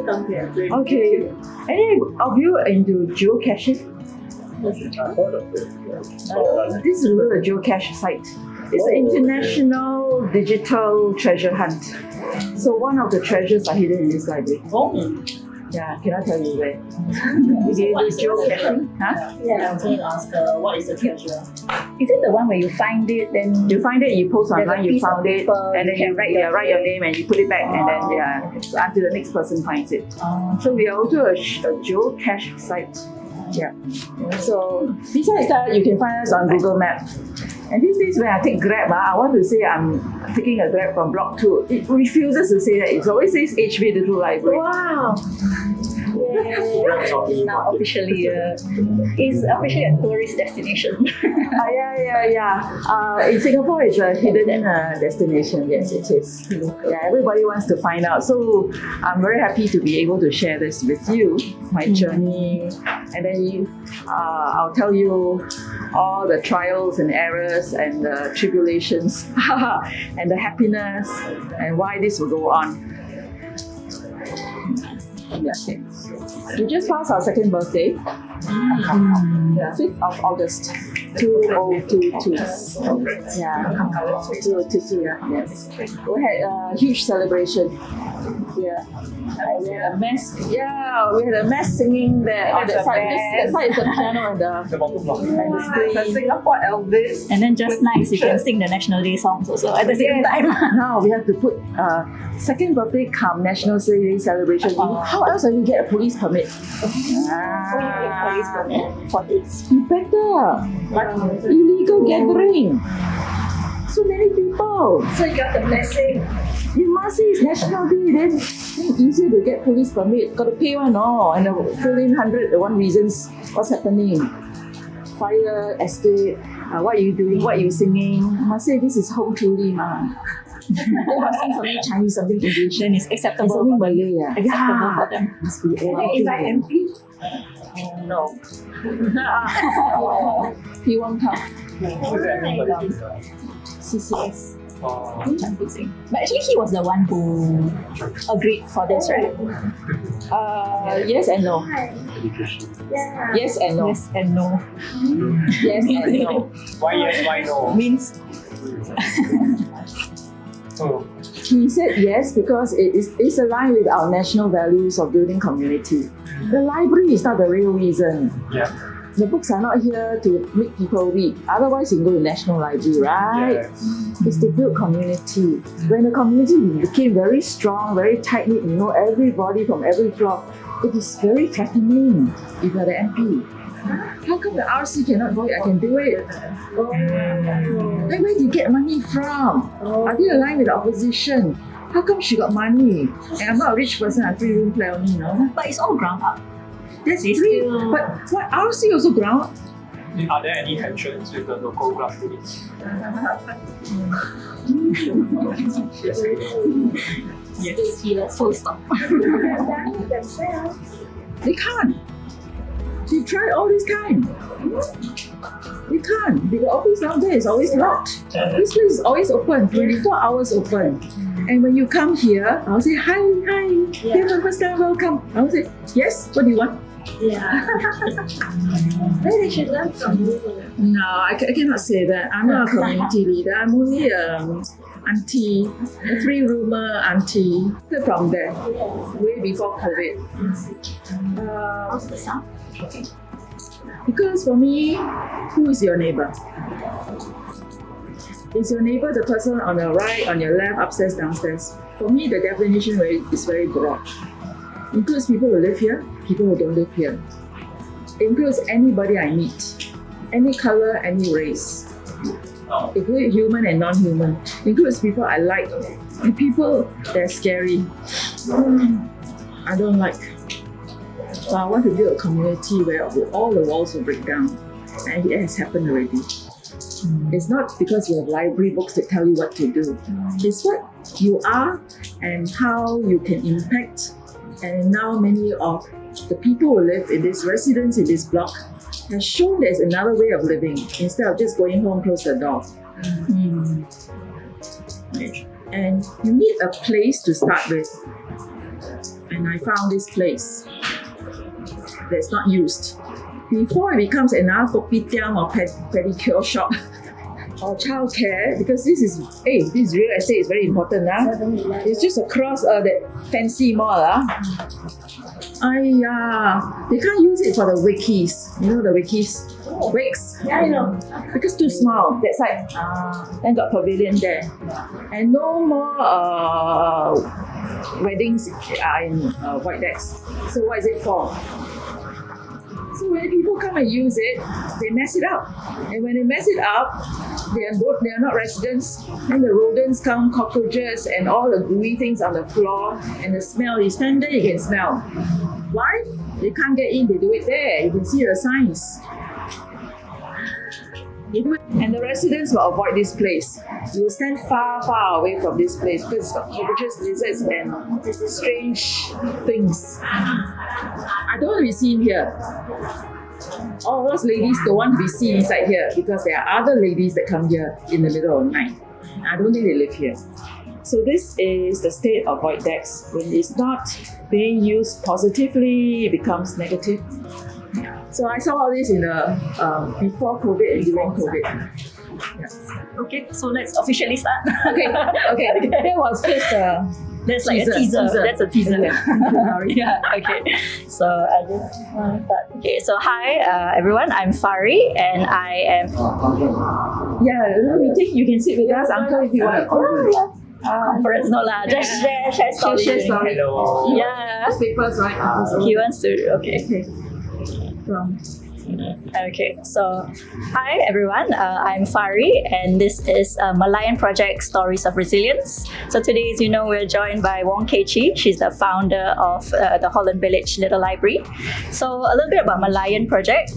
to come here. Okay. Any of you into geocaching? This is really a geocache site. It's an international digital treasure hunt. So one of the treasures are hidden in this library. Yeah, can I tell you where? Geocaching? Huh? Yeah, I was going to ask what is the treasure? Is it the one where you find it, then You find it, you post There's a online, you piece of found it, paper, and then you you can write your name and you put it back, and then until the next person finds it. So we are also a geocache site. Yeah. So besides that, you can find us on Google Maps. And these days when I take Grab, I want to say I'm taking a Grab from Block 2. It refuses to say that. It always says HB Little Library. Wow. it's now officially a tourist destination. In Singapore, it's a hidden destination. Yes, it is. Yeah, everybody wants to find out. So I'm very happy to be able to share this with you, my journey, and then I'll tell you all the trials and errors and the tribulations and the happiness and why this will go on. Yeah, okay. We just passed our second birthday. 5th of August, 2022. Yeah, 2022. Yes. We had a huge celebration. Yeah. We had a mass. Yeah, we had a mass singing there. On that side, that side is the piano and the screen. The Singapore Elvis. And then just nice, you can sing the National Day songs also at the same time. Now we have to put second birthday come National Day celebration. How else can you get a police permit? Police permit for this. You better. Illegal gathering. So many people. So you got the blessing. You must say it's National Day, then easier to get police permit. Got to pay one, and fill in 101 reasons what's happening. Fire, escape, what are you doing, what are you singing. You must say this is home truly, ma. You must sing something Chinese, something English. Then it's acceptable. Something Malay, Acceptable for them. Must be Is that empty? No. He won't come. CCS. But actually, he was the one who agreed for this, right? Yes and no. Yeah. Yes and no. Yes and no. Yes and no. Why yes, why no? Means He said yes because it's aligned with our national values of building community. The library is not the real reason. Yeah. The books are not here to make people read. Otherwise, you can go to National Library, right? Yes. It's to build community. When the community became very strong, very tight-knit, everybody from every flock, it is very threatening if you're the MP. How come the RC cannot do it? I can do it. Then where do you get money from? Are they aligned with the opposition? How come she got money? And I'm not a rich person, I'm 3-room flat only, but it's all ground up. That's free. But what RC also ground? Are there any tensions with the local grassroots? Yes. Full stop. They can't. They tried all this time. They can't. The office down there is always locked. This place is always open, 24 hours open. And when you come here, I'll say, hi. Hey, my first time, welcome. I'll say, yes, what do you want? Yeah. Maybe they should learn from you. No, I cannot say that. I'm not a community leader. I'm only auntie, a 3-roomer auntie. From there, way before COVID. How's the sound? Okay. Because for me, who is your neighbor? Is your neighbor the person on your right, on your left, upstairs, downstairs? For me, the definition is very broad. Includes people who live here, people who don't live here. Includes anybody I meet, any color, any race. Includes human and non-human. Includes people I like and people that are scary. I don't like. So I want to build a community where all the walls will break down. And it has happened already. It's not because you have library books that tell you what to do. It's what you are and how you can impact. And now many of the people who live in this residence in this block have shown there's another way of living instead of just going home, close the door. And you need a place to start with. And and I found this place that's not used. Before it becomes another kopitiam or pedicure shop or childcare, because this real estate is very important. It's just across that fancy mall. They can't use it for the wikis. You know the wikis? Wakes. Yeah, I know. Because too small, that side. Then got pavilion there. And no more weddings are in void decks. So what is it for? So when people come and use it, they mess it up. And when they mess it up, they are not residents. Then the rodents come, cockroaches, and all the gooey things on the floor. And the smell, you stand there, you can smell. Why? They can't get in, they do it there. You can see the signs. And the residents will avoid this place. You will stand far, far away from this place because it's got cockroaches, lizards, and strange things. I don't want to be seen here. All those ladies don't want to be seen inside here because there are other ladies that come here in the middle of the night. I don't think they live here. So this is the state of void decks. When it's not being used positively, it becomes negative. So I saw all this in the before COVID and during COVID. Yeah. Okay, so let's officially start. Okay. That was just That's like a teaser. That's a teaser. Sorry. Yeah, okay. So I just want to start. Okay, so hi everyone, I'm Fari and I am... You can sit with us, Uncle, if you want. Conference, no lah, just share story. Share story. Hello. Yeah. Papers, right? He wants to, okay. From Okay, so hi everyone, I'm Fari and this is Merlion Project Stories of Resilience. So today, as you know, we're joined by Wong Kei Chi. She's the founder of the Holland Village Little Library. So a little bit about Merlion Project.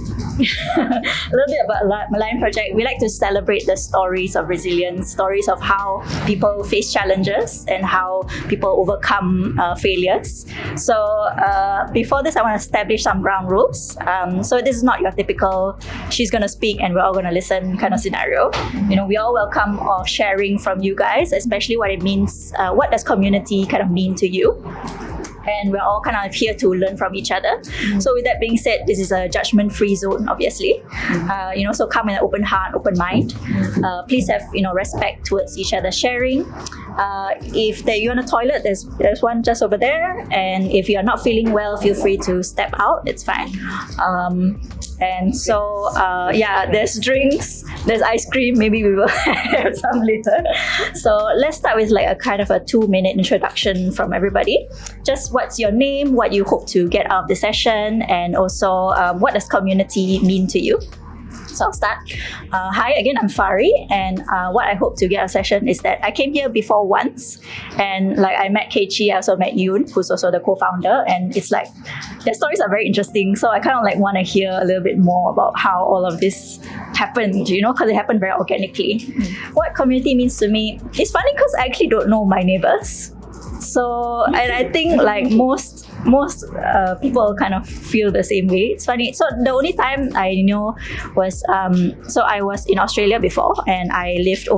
Merlion Project, we like to celebrate the stories of resilience, stories of how people face challenges and how people overcome failures. So before this, I want to establish some ground rules. So this is not your typical she's going to speak and we're all going to listen kind of scenario. You know, we all welcome sharing from you guys, especially what it means, what does community kind of mean to you. And we're all kind of here to learn from each other. So with that being said, this is a judgment-free zone, obviously. So come with an open heart, open mind. Please have respect towards each other sharing. If you're on a toilet, there's one just over there. And if you're not feeling well, feel free to step out. It's fine. And so, there's drinks, there's ice cream, maybe we will have some later. So let's start with like a kind of a 2-minute introduction from everybody. Just what's your name, what you hope to get out of the session, and also what does community mean to you? So I'll start. Hi, again, I'm Fari, and what I hope to get a session is that I came here before once, and like I met Keiichi, I also met Yoon, who's also the co-founder, and it's like their stories are very interesting. So I kind of like want to hear a little bit more about how all of this happened, because it happened very organically. What community means to me, it's funny because I actually don't know my neighbors. So, and I think like most people kind of feel the same way. It's funny. So the only time I know was, so I was in Australia before, and I lived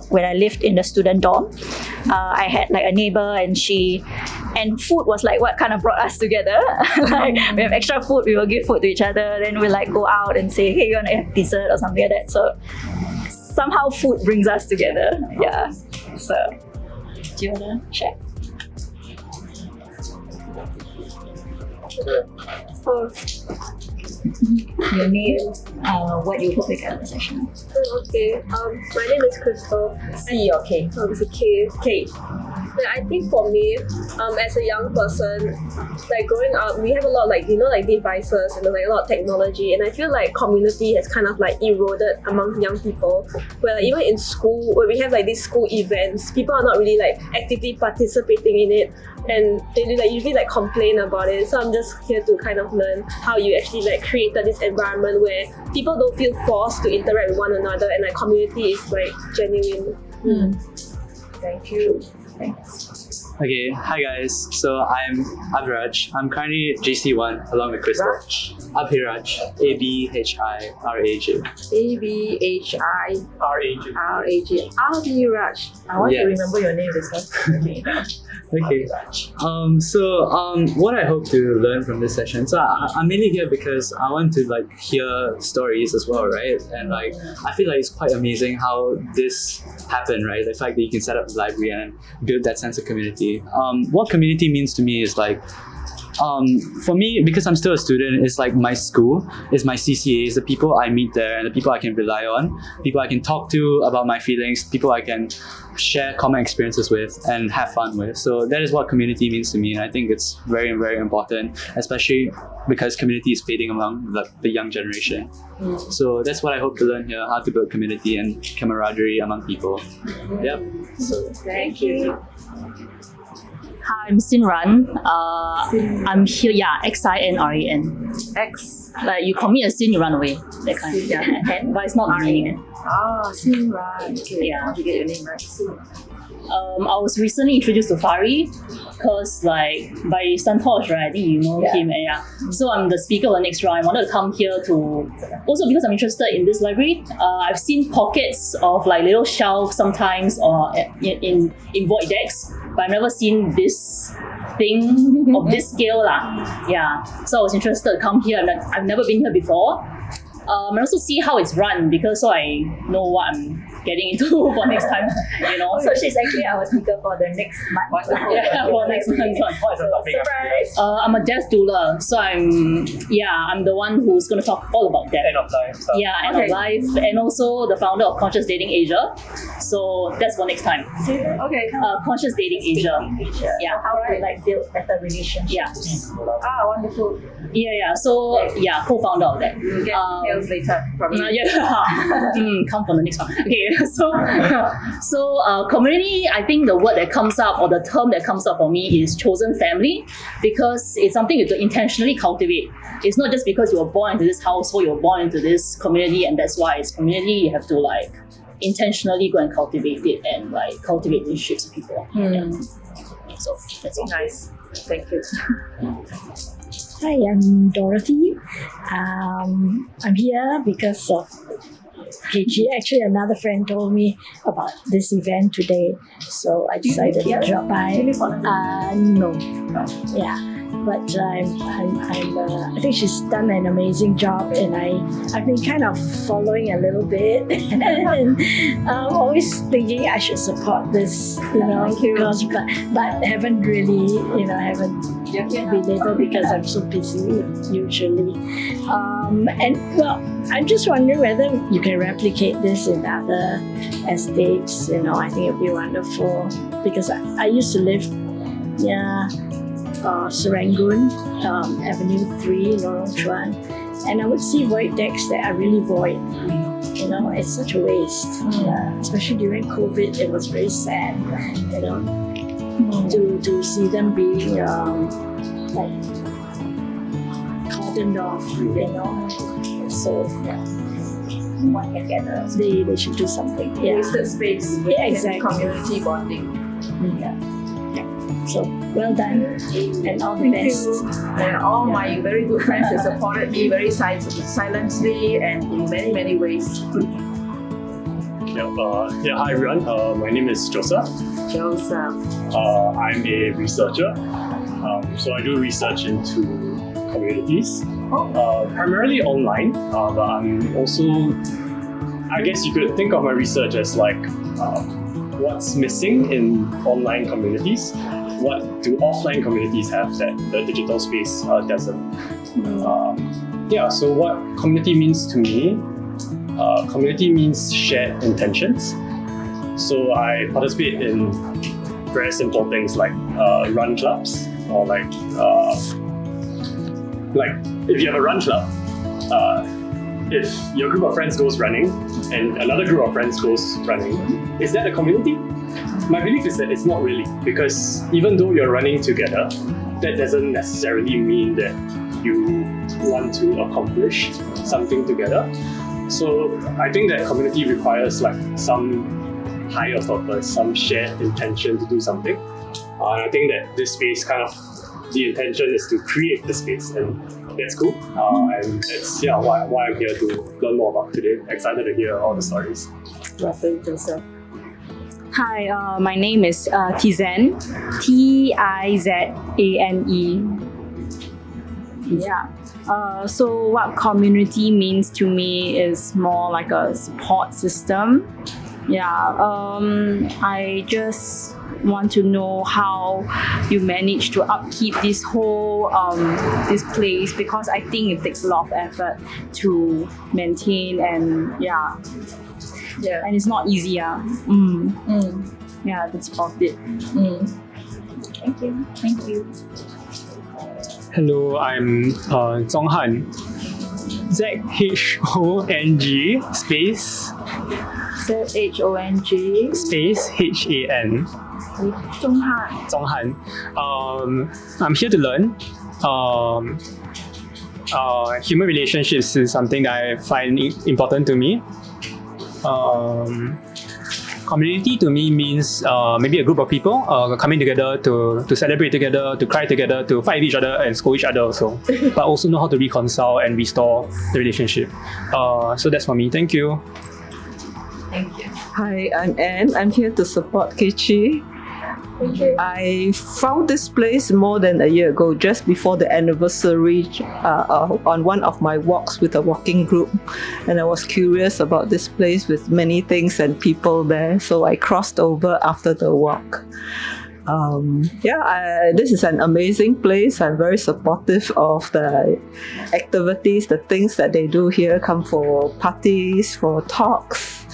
when I lived in the student dorm. I had like a neighbor, and food was like what kind of brought us together. Like we have extra food, we will give food to each other. Then we like go out and say, hey, you want to have dessert or something like that. So somehow food brings us together. Yeah. So do you want to share? So, your name, what you hope to get out of the session. Okay, my name is Crystal. C or K? It's a K. K. Yeah, I think for me, as a young person, like growing up, we have a lot of like devices and like a lot of technology, and I feel like community has kind of like eroded among young people. Where like, even in school, where we have like these school events, people are not really like actively participating in it, and they like usually like complain about it. So I'm just here to kind of learn how you actually like created this environment where people don't feel forced to interact with one another, and like community is like genuine. Thank you. Thanks. Okay, hi guys. So I'm Abhiraj. I'm currently GC1 along with Crystal. Abhiraj. ABHIRAJ. ABHIRAJ. Raj. I want to Yes. remember your name this time. Okay. What I hope to learn from this session. So I'm mainly here because I want to like hear stories as well, right? And like I feel like it's quite amazing how this happened, right? The fact that you can set up a library and build that sense of community. What community means to me is like for me, because I'm still a student, it's like my school, it's my CCAs, the people I meet there and the people I can rely on, people I can talk to about my feelings, people I can share common experiences with and have fun with. So that is what community means to me, and I think it's very, very important, especially because community is fading among the young generation. So that's what I hope to learn here, how to build community and camaraderie among people. Yep. So Thank you. Hi, I'm Sinran. I'm here, XINRAN. X. Like you commit a sin, you run away. That kind. Yeah. But it's not meaning. Sinran. Okay. Yeah. I want to get your name right. I was recently introduced to Fari because like by Santosh, right? I think you know him. So I'm the speaker of the next round. I wanted to come here to also because I'm interested in this library. I've seen pockets of like little shelves sometimes or in void decks, but I've never seen this thing of this scale lah. Yeah. So I was interested to come here. I've never been here before. And also see how it's run because so I know what I'm getting into for next time, you know. So she's actually our speaker for the next month. Yeah, for next month. Surprise! I'm a death doula, so I'm the one who's going to talk all about that. End of life stuff. Yeah, end of life, and also the founder of Conscious Dating Asia. So that's for next time. Okay. Conscious Dating Asia. Yeah. How to like build better relationships. Yeah. Wonderful. Yeah. So co-founder of that. We'll get details later from you. Come for the next one. Okay, so community, I think the word that comes up or the term that comes up for me is chosen family because it's something you have to intentionally cultivate. It's not just because you were born into this household, you were born into this community and that's why it's community. You have to like intentionally go and cultivate it and like cultivate relationships with people. Yeah. So that's all. Nice. Thank you. Hi, I'm Dorothy. I'm here because of KG. Actually, another friend told me about this event today, so I decided to drop by. No. Yeah, but I think she's done an amazing job, and I've been kind of following a little bit, and always thinking I should support this, because but haven't really, haven't been able because I'm so busy usually. I'm just wondering whether you can replicate this in other estates. I think it'd be wonderful because I used to live near Serangoon, Avenue 3, Lorong Chuan, and I would see void decks that are really void. It's such a waste. Especially during COVID, it was very sad. To see them being like cordoned off. So One can gather. they should do something. Yeah. Wasted space. Yeah, exactly. Community bonding. So well done and all the Thank best. you. And all my very good friends that supported me very silently and in many, many ways. Hi everyone. My name is Joseph. Joseph. I'm a researcher. So I do research into communities, primarily online. But I'm also, I guess you could think of my research as like what's missing in online communities. What do offline communities have that the digital space doesn't? So what community means to me? Community means shared intentions. So I participate in very simple things like run clubs, or like if you have a run club, if your group of friends goes running and another group of friends goes running, is that a community? My belief is that it's not really, because even though you're running together, that doesn't necessarily mean that you want to accomplish something together. So I think that community requires like some higher purpose, some shared intention to do something. And I think that this space kind of, the intention is to create the space, and that's cool. And that's why I'm here to learn more about today. Excited to hear all the stories. Hi, my name is Tizane, Tizane. Yeah. So what community means to me is more like a support system. Yeah. I just want to know how you manage to upkeep this whole this place, because I think it takes a lot of effort to maintain, and and it's not easy. Yeah, that's about it. Thank you. Hello, I'm Zhonghan. ZHONG space ZHONG. space HAN. Zhonghan. I'm here to learn. Human relationships is something that I find important to me. Community to me means maybe a group of people coming together to celebrate together, to cry together, to fight with each other and scold each other also, but also know how to reconcile and restore the relationship. So that's for me. Thank you. Hi, I'm Anne. I'm here to support Kichi. I found this place more than a year ago, just before the anniversary, on one of my walks with a walking group. And I was curious about this place with many things and people there, so I crossed over after the walk. This is an amazing place. I'm very supportive of the activities, the things that they do here. Come for parties, for talks,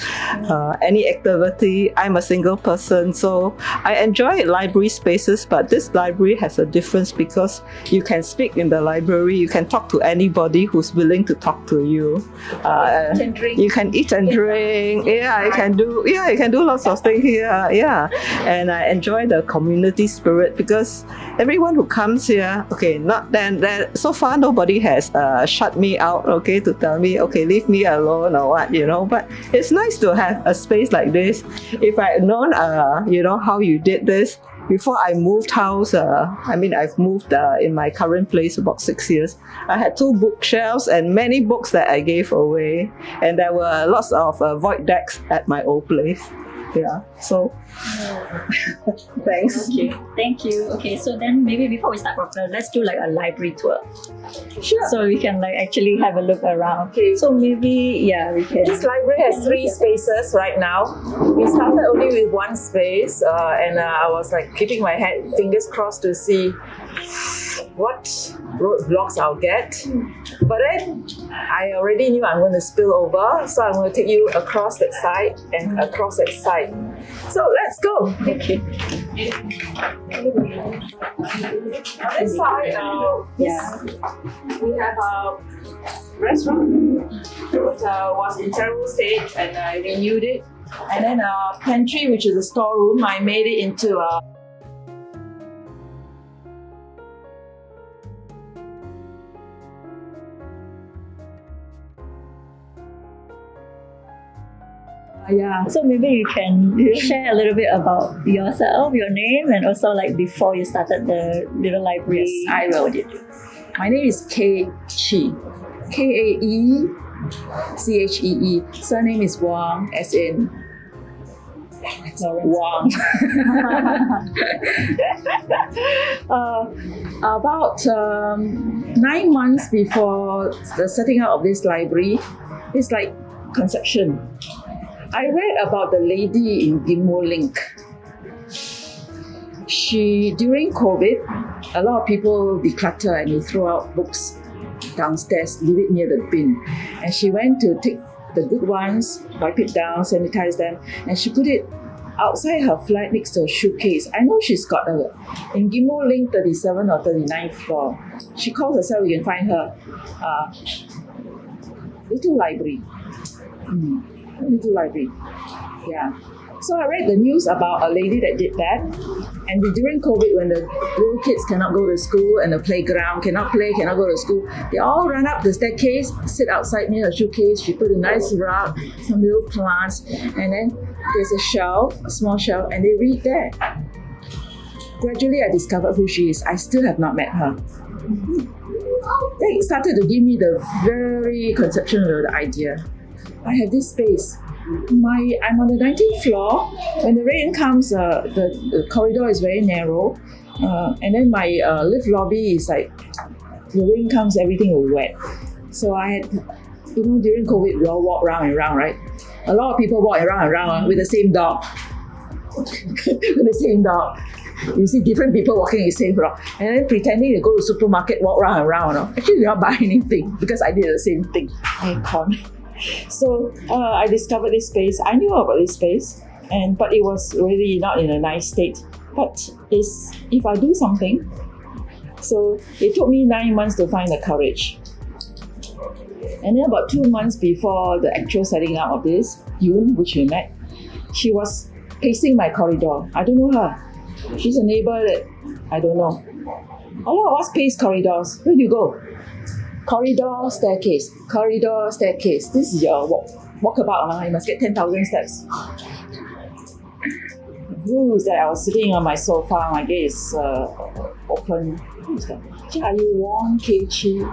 any activity. I'm a single person, so I enjoy library spaces, but this library has a difference because you can speak in the library, you can talk to anybody who's willing to talk to you. You can eat and drink. You can do lots of things here. And I enjoy the community spirit because everyone who comes here, so far nobody has shut me out, to tell me, leave me alone or what, but it's nice to have a space like this. If I had known, how you did this before I moved house, I've moved in my current place about 6 years. I had 2 bookshelves and many books that I gave away, and there were lots of void decks at my old place. So thanks. Okay, thank you. Okay, so then maybe before we start proper, let's do like a library tour. Sure. So we can like actually have a look around. Okay. So maybe we can. This library has 3 spaces right now. We started only with 1 space, and I was like keeping my fingers crossed to see what roadblocks I'll get. But then I already knew I'm going to spill over, so I'm going to take you across that side and across that side. So let's go. Okay. On this side, we have a restaurant that was in terrible state, and I renewed it. And then a pantry, which is a storeroom, I made it into a So maybe you can share a little bit about yourself, your name, and also like before you started the little library. Yes, I will. What did you do? My name is Kay Chi. Kaechee. Surname is Wang, as in Wang. About 9 months before the setting up of this library, it's like conception. I read about the lady in Ghim Moh Link. During COVID, a lot of people declutter and they throw out books downstairs, leave it near the bin. And she went to take the good ones, wipe it down, sanitize them, and she put it outside her flat next to a shoe-case. I know she's got in Ghim Moh Link 37 or 39th floor. She calls herself, you can find her, Little Library. Little Library. So I read the news about a lady that did that, and during COVID, when the little kids cannot go to school and the playground cannot play, cannot go to school, they all run up the staircase, sit outside near a showcase. She put a nice rug, some little plants, and then there's a shelf, a small shelf, and they read there. Gradually, I discovered who she is. I still have not met her. They started to give me the very conception of the idea. I have this space. I'm on the 19th floor. When the rain comes, the corridor is very narrow. And then my lift lobby is like, the rain comes, everything will wet. So I had, during COVID, we all walk round and round, right? A lot of people walk around and round with the same dog. With the same dog. You see different people walking in the same floor. And then pretending to go to the supermarket, walk round and round. Actually, they don't buy anything because I did the same thing. So I discovered this space. I knew about this space, but it was really not in a nice state. But if I do something, so it took me 9 months to find the courage. And then about 2 months before the actual setting up of this, Yoon, which we met, she was pacing my corridor. I don't know her. She's a neighbor that I don't know. A lot of us pace corridors. Where do you go? Corridor, staircase. Corridor, staircase. This is your walkabout. You must get 10,000 steps. Who is that? I was sitting on my sofa. My gate is open. Who is that? Are you Wong Kei-chi?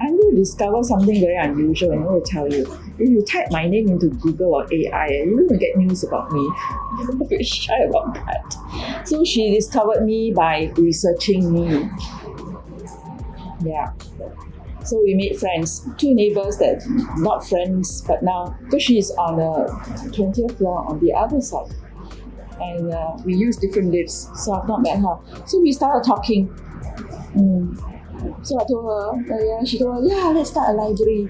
I'm going to discover something very unusual, and I'm going to tell you. If you type my name into Google or AI, you're going to get news about me. I'm very shy about that. So she discovered me by researching me. Yeah. So we made friends. 2 neighbors that not friends, but now, because she's on the 20th floor on the other side. And we use different lifts, so I've not met her. So we started talking. So I told her, she told her, let's start a library.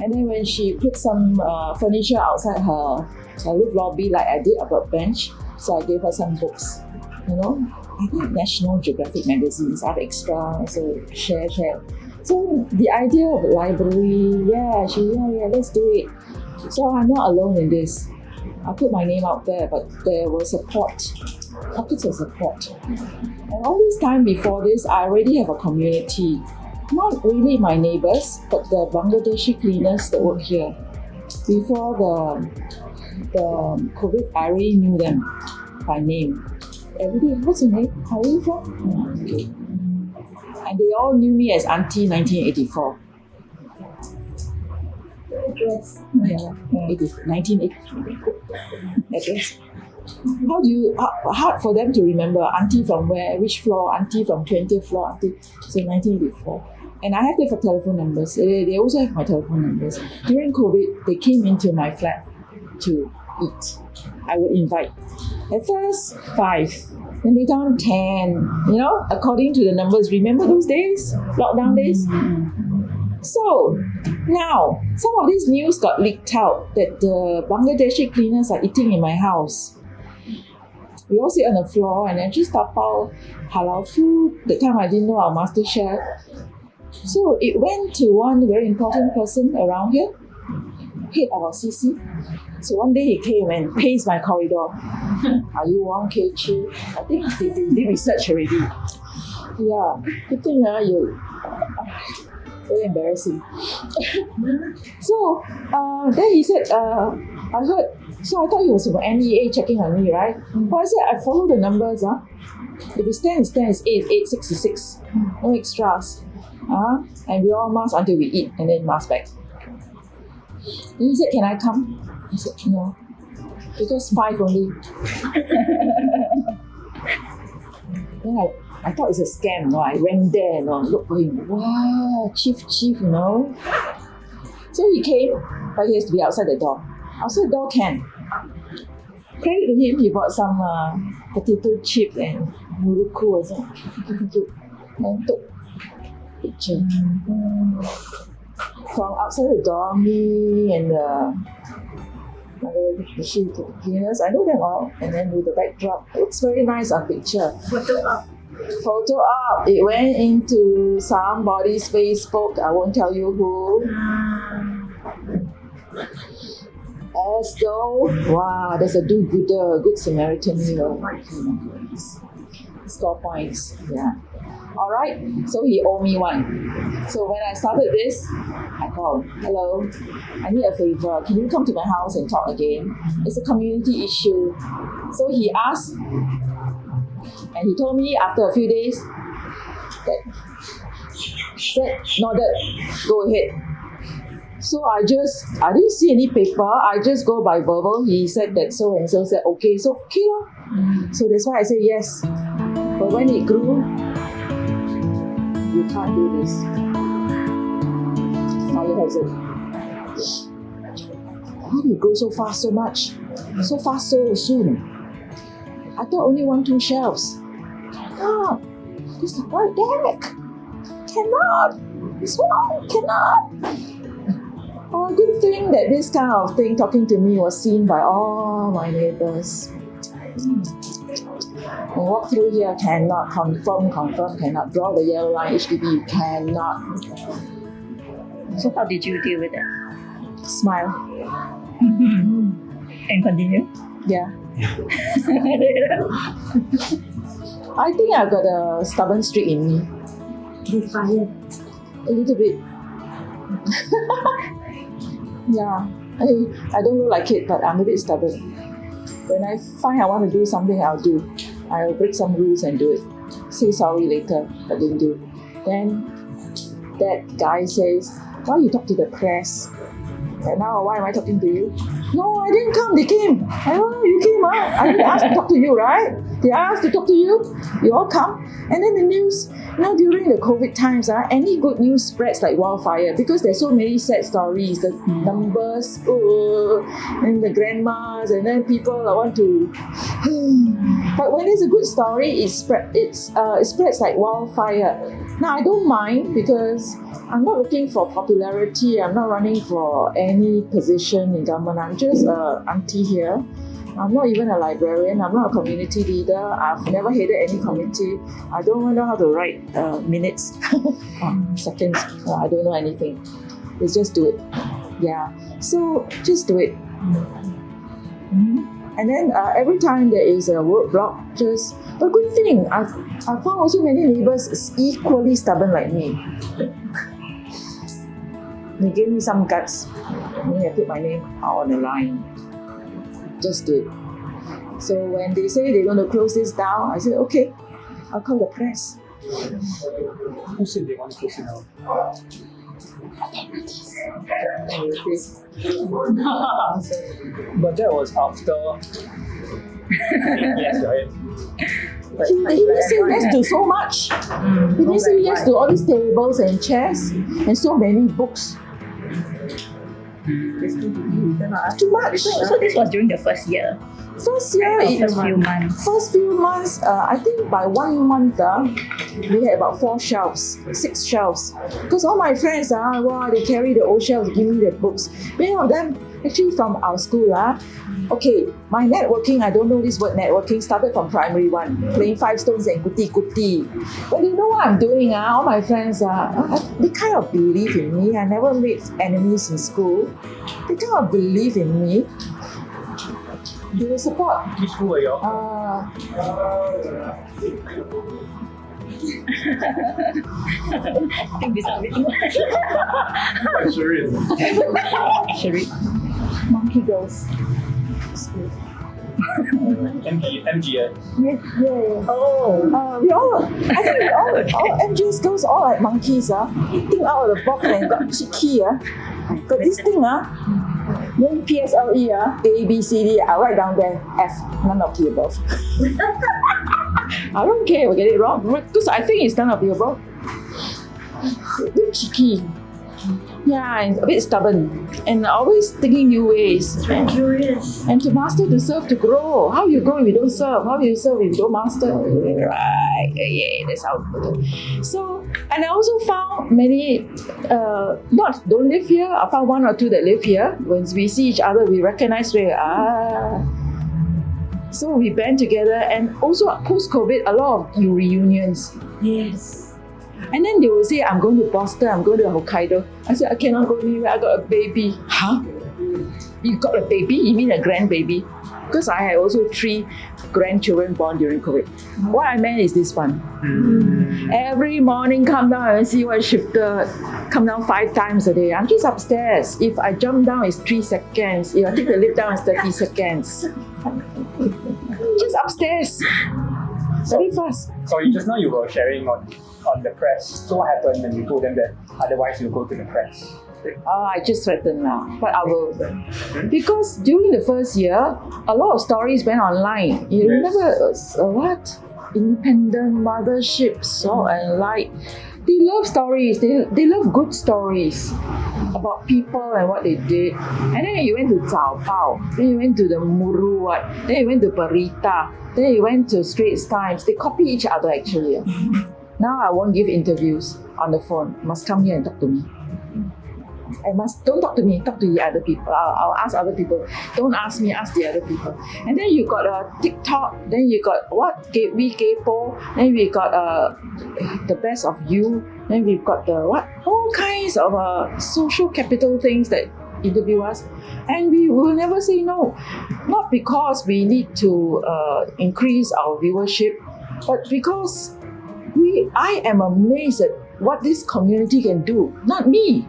And then when she put some furniture outside her lift lobby, like I did, about bench, so I gave her some books. I think National Geographic magazines have extra, so share. So the idea of a library, let's do it. So I'm not alone in this. I put my name out there, but there was support, pockets of support. And all this time before this, I already have a community. Not really my neighbors, but the Bangladeshi cleaners that work here. Before the COVID, I already knew them by name. Everybody, what's your name? Where are you from? Okay. And they all knew me as Auntie 1984. Address. 1984. Address. Hard for them to remember Auntie from where, which floor, Auntie from 20th floor, Auntie. So 1984. And I have their telephone numbers. They also have my telephone numbers. During COVID, they came into my flat to eat. I would invite. At first, 5. Then later on, 10. According to the numbers. Remember those days? Lockdown days? So, now, some of this news got leaked out that the Bangladeshi cleaners are eating in my house. We all sit on the floor and then just tapao halal food. That time I didn't know our master chef. So it went to one very important person around here, head of our CC. So one day he came and paced my corridor. Are you Wong Kei-chi? I think they did research already. Yeah, good thing very embarrassing. So then he said, I heard, so I thought he was from NEA checking on me, right? But I said, I follow the numbers. If it's 10, it's 10, it's 8, 8, 66. No extras. And we all mask until we eat and then mask back. And he said, can I come? I said, no. Because 5 only. Then I thought it's a scam. I went there and looked for him. Wow, chief. So he came, but he has to be outside the door. Outside the door can. Credit to him, he brought some potato chips and muruku or something. And took picture. From outside the door, me and the cleaners, I know them all. And then with the backdrop, it looks very nice on picture. Photo op. It went into somebody's Facebook. I won't tell you who. As though, wow, there's a do-gooder, good Samaritan here. Score points. Yeah. Alright, so he owed me one. So when I started this, I called, hello, I need a favor. Can you come to my house and talk again? It's a community issue. So he asked And he told me after a few days that said, nodded, go ahead. So I didn't see any paper. I just go by verbal. He said that so and so said okay, so okay lah. So that's why I said yes. But when it grew, you can't do this. Fire hazard. How do you grow so fast, so much? So fast, so soon? I thought only 1-2 shelves. Ah, this is what the heck? Cannot. It's wrong. Cannot. Oh, good thing that this kind of thing talking to me was seen by all my neighbors. And walk through here, cannot. Confirm, cannot. Draw the yellow line, HDB, cannot. So how did you deal with it? Smile. And continue? Yeah. I think I've got a stubborn streak in me. Defiant. A little bit. Yeah. I don't look like it, but I'm a bit stubborn. When I find I want to do something, I'll do. I'll break some rules and do it. Say sorry later, but didn't do. Then that guy says, why you talk to the press? And now why am I talking to you? No, I didn't come, they came. Oh, you came, huh? I didn't ask to talk to you, right? They asked to talk to you, you all come. And then the news, during the COVID times, any good news spreads like wildfire because there's so many sad stories, the numbers, and the grandmas, and then people want to. But when it's a good story, it spreads like wildfire. Now, I don't mind because I'm not looking for popularity. I'm not running for any position in government. I'm just an auntie here. I'm not even a librarian. I'm not a community leader. I've never headed any committee. I don't even know how to write minutes, seconds. I don't know anything. It's just do it. Yeah. So just do it. And then every time there is a word block, just a good thing. I've found also many neighbors equally stubborn like me. They gave me some guts. Then I put my name out on the line. Just do it. So when they say they're going to close this down, I said, okay, I'll call the press. Who said they want to close it down? But that was after. Yes, right? He didn't say yes to so much. He didn't say yes to all these tables and chairs and so many books. Too much. So this was during the first year? First year, First few months. First few months, I think by 1 month, we had about 6 shelves. Because all my friends, they carry the old shelves, give me the books. Many of them actually from our school. Okay, my networking, I don't know this word networking, started from primary 1, playing 5 stones and kuti. But you know what I'm doing? All my friends, they kind of believe in me. I never made enemies in school. They kind of believe in me. They will support. Which school were you? I think this is everything. Sure is. Monkey Girls. MGA. Yeah. Oh. I think all MGS girls all like monkeys. Think out of the box and got cheeky. Got this thing. Then PSLE, A, B, C, D, I write down there, F, none of the above. I don't care if I get it wrong, because I think it's none of the above. A bit cheeky. Yeah, and a bit stubborn. And always thinking new ways. Very curious. And to master, to serve, to grow. How you grow if you don't serve? How do you serve if you don't master? Right, yeah, that's how it goes. So, and I also found many, don't live here. I found 1 or 2 that live here. When we see each other, we recognize So we band together, and also post-COVID, a lot of reunions. Yes. And then they will say, I'm going to Boston, I'm going to Hokkaido. I said, I cannot go anywhere, I got a baby. Huh? You got a baby? You mean a grandbaby? Because I had also 3 grandchildren born during COVID. What I meant is this one. Every morning, come down and see what shifted. Come down 5 times a day. I'm just upstairs. If I jump down, it's 3 seconds. If I take the lift down, it's 30 seconds. Just upstairs. very fast. Sorry, just now you were sharing on the press. So what happened when you told them that otherwise you'll go to the press? I just threatened now, but I will. Because during the first year, a lot of stories went online. You remember what? Independent, Mothership, Salt and Light. They love stories. They love good stories about people and what they did. And then you went to Zhao Bao. Then you went to the Muruwat. Then you went to Berita. Then you went to Straits Times. They copy each other actually. Now I won't give interviews on the phone. Must come here and talk to me. Don't talk to me, talk to the other people. I'll ask other people. Don't ask me, ask the other people. And then you got TikTok, then you got what? We Kaypo, then we got the best of you, then we've got the what? All kinds of social capital things that interview us. And we will never say no. Not because we need to increase our viewership, but because I am amazed at what this community can do. Not me.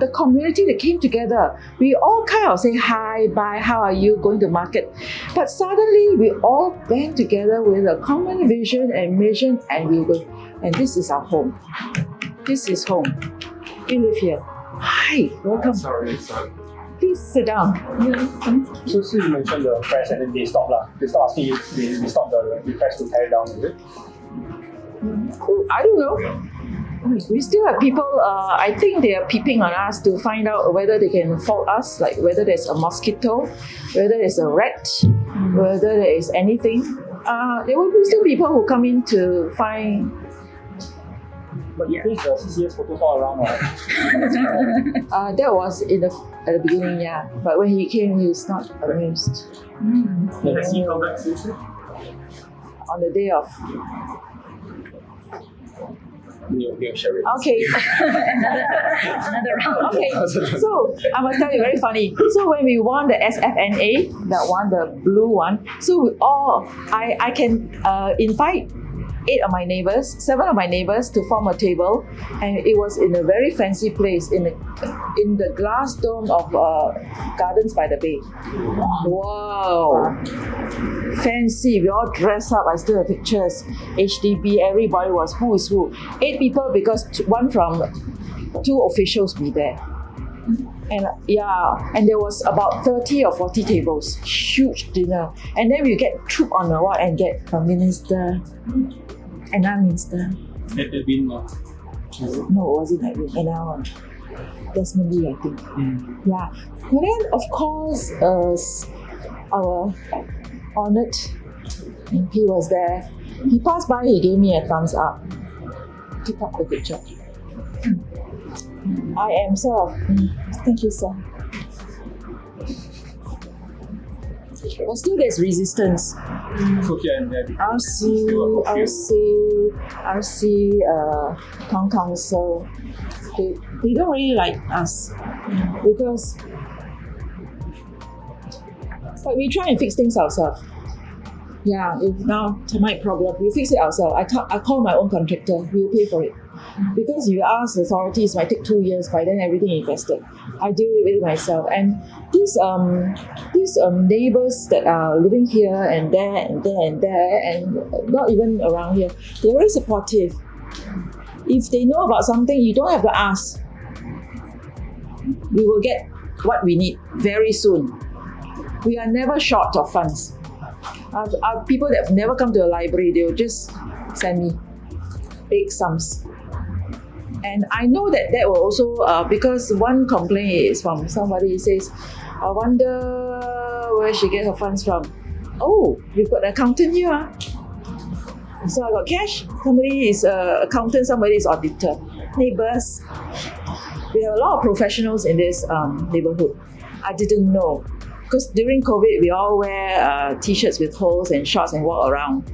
The community that came together, we all kind of say hi, bye, how are you, going to market. But suddenly we all band together with a common vision and mission, and we go, and this is our home. This is home. We live here. Hi, welcome. Sorry. Please sit down. So you mentioned the press and then they stopped lah. They stopped asking you, they stopped the press to tear it down, is it? I don't know. We still have people, I think they are peeping on us to find out whether they can fault us, like whether there's a mosquito, whether there's a rat, whether there is anything. There will be still people who come in to find. But you place the CCS photos all around, right? That was at the beginning, yeah. But when he came, he was not amused. Has he come back since? On the day of. Okay. Another round. Okay. So I must tell you, very funny. So when we won the SFNA, that one, the blue one, so we all, I can invite 7 of my neighbors to form a table, and it was in a very fancy place in the glass dome of Gardens by the Bay. Wow. Fancy. We all dressed up. I still have pictures. HDB, everybody was who is who. 8 people because 2 officials were there. And and there was about 30 or 40 tables. Huge dinner. And then we get troop on the wall and get Prime Minister, another minister. Edwin, no, it wasn't Edwin. Another one. Desmond Lee, I think. Yeah. But then, of course, our honoured MP was there. He passed by, he gave me a thumbs up. Keep up the good job. I am sort of, thank you, sir. But still there's resistance. RC, town council, they don't really like us because, but we try and fix things ourselves. Yeah, if now termite problem, we fix it ourselves. I call my own contractor, we'll pay for it. Because you ask authorities, it might take 2 years, by then everything invested. I deal with it myself. And these neighbors that are living here and there and there and there and not even around here, they're very supportive. If they know about something, you don't have to ask. We will get what we need very soon. We are never short of funds. People that have never come to a library, they will just send me big sums. And I know that will also, because one complaint is from somebody who says, I wonder where she gets her funds from. Oh, we've got an accountant here. So I got cash. Somebody is accountant, somebody is auditor. Neighbors. We have a lot of professionals in this neighborhood. I didn't know. Because during COVID, we all wear t-shirts with holes and shorts and walk around.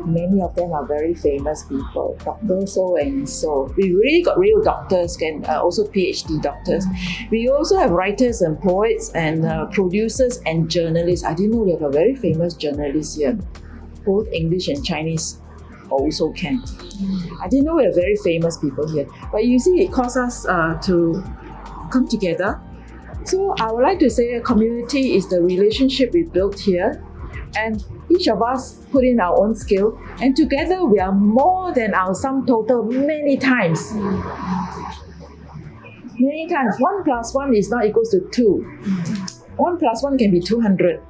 Many of them are very famous people, Dr. So and so. We really got real doctors, also PhD doctors. We also have writers and poets and producers and journalists. I didn't know we have a very famous journalist here. Both English and Chinese also can. I didn't know we have very famous people here. But you see, it caused us to come together. So I would like to say a community is the relationship we built here. And each of us put in our own skill, and together we are more than our sum total many times. Many times. 1 plus 1 is not equals to 2. 1 plus 1 can be 200.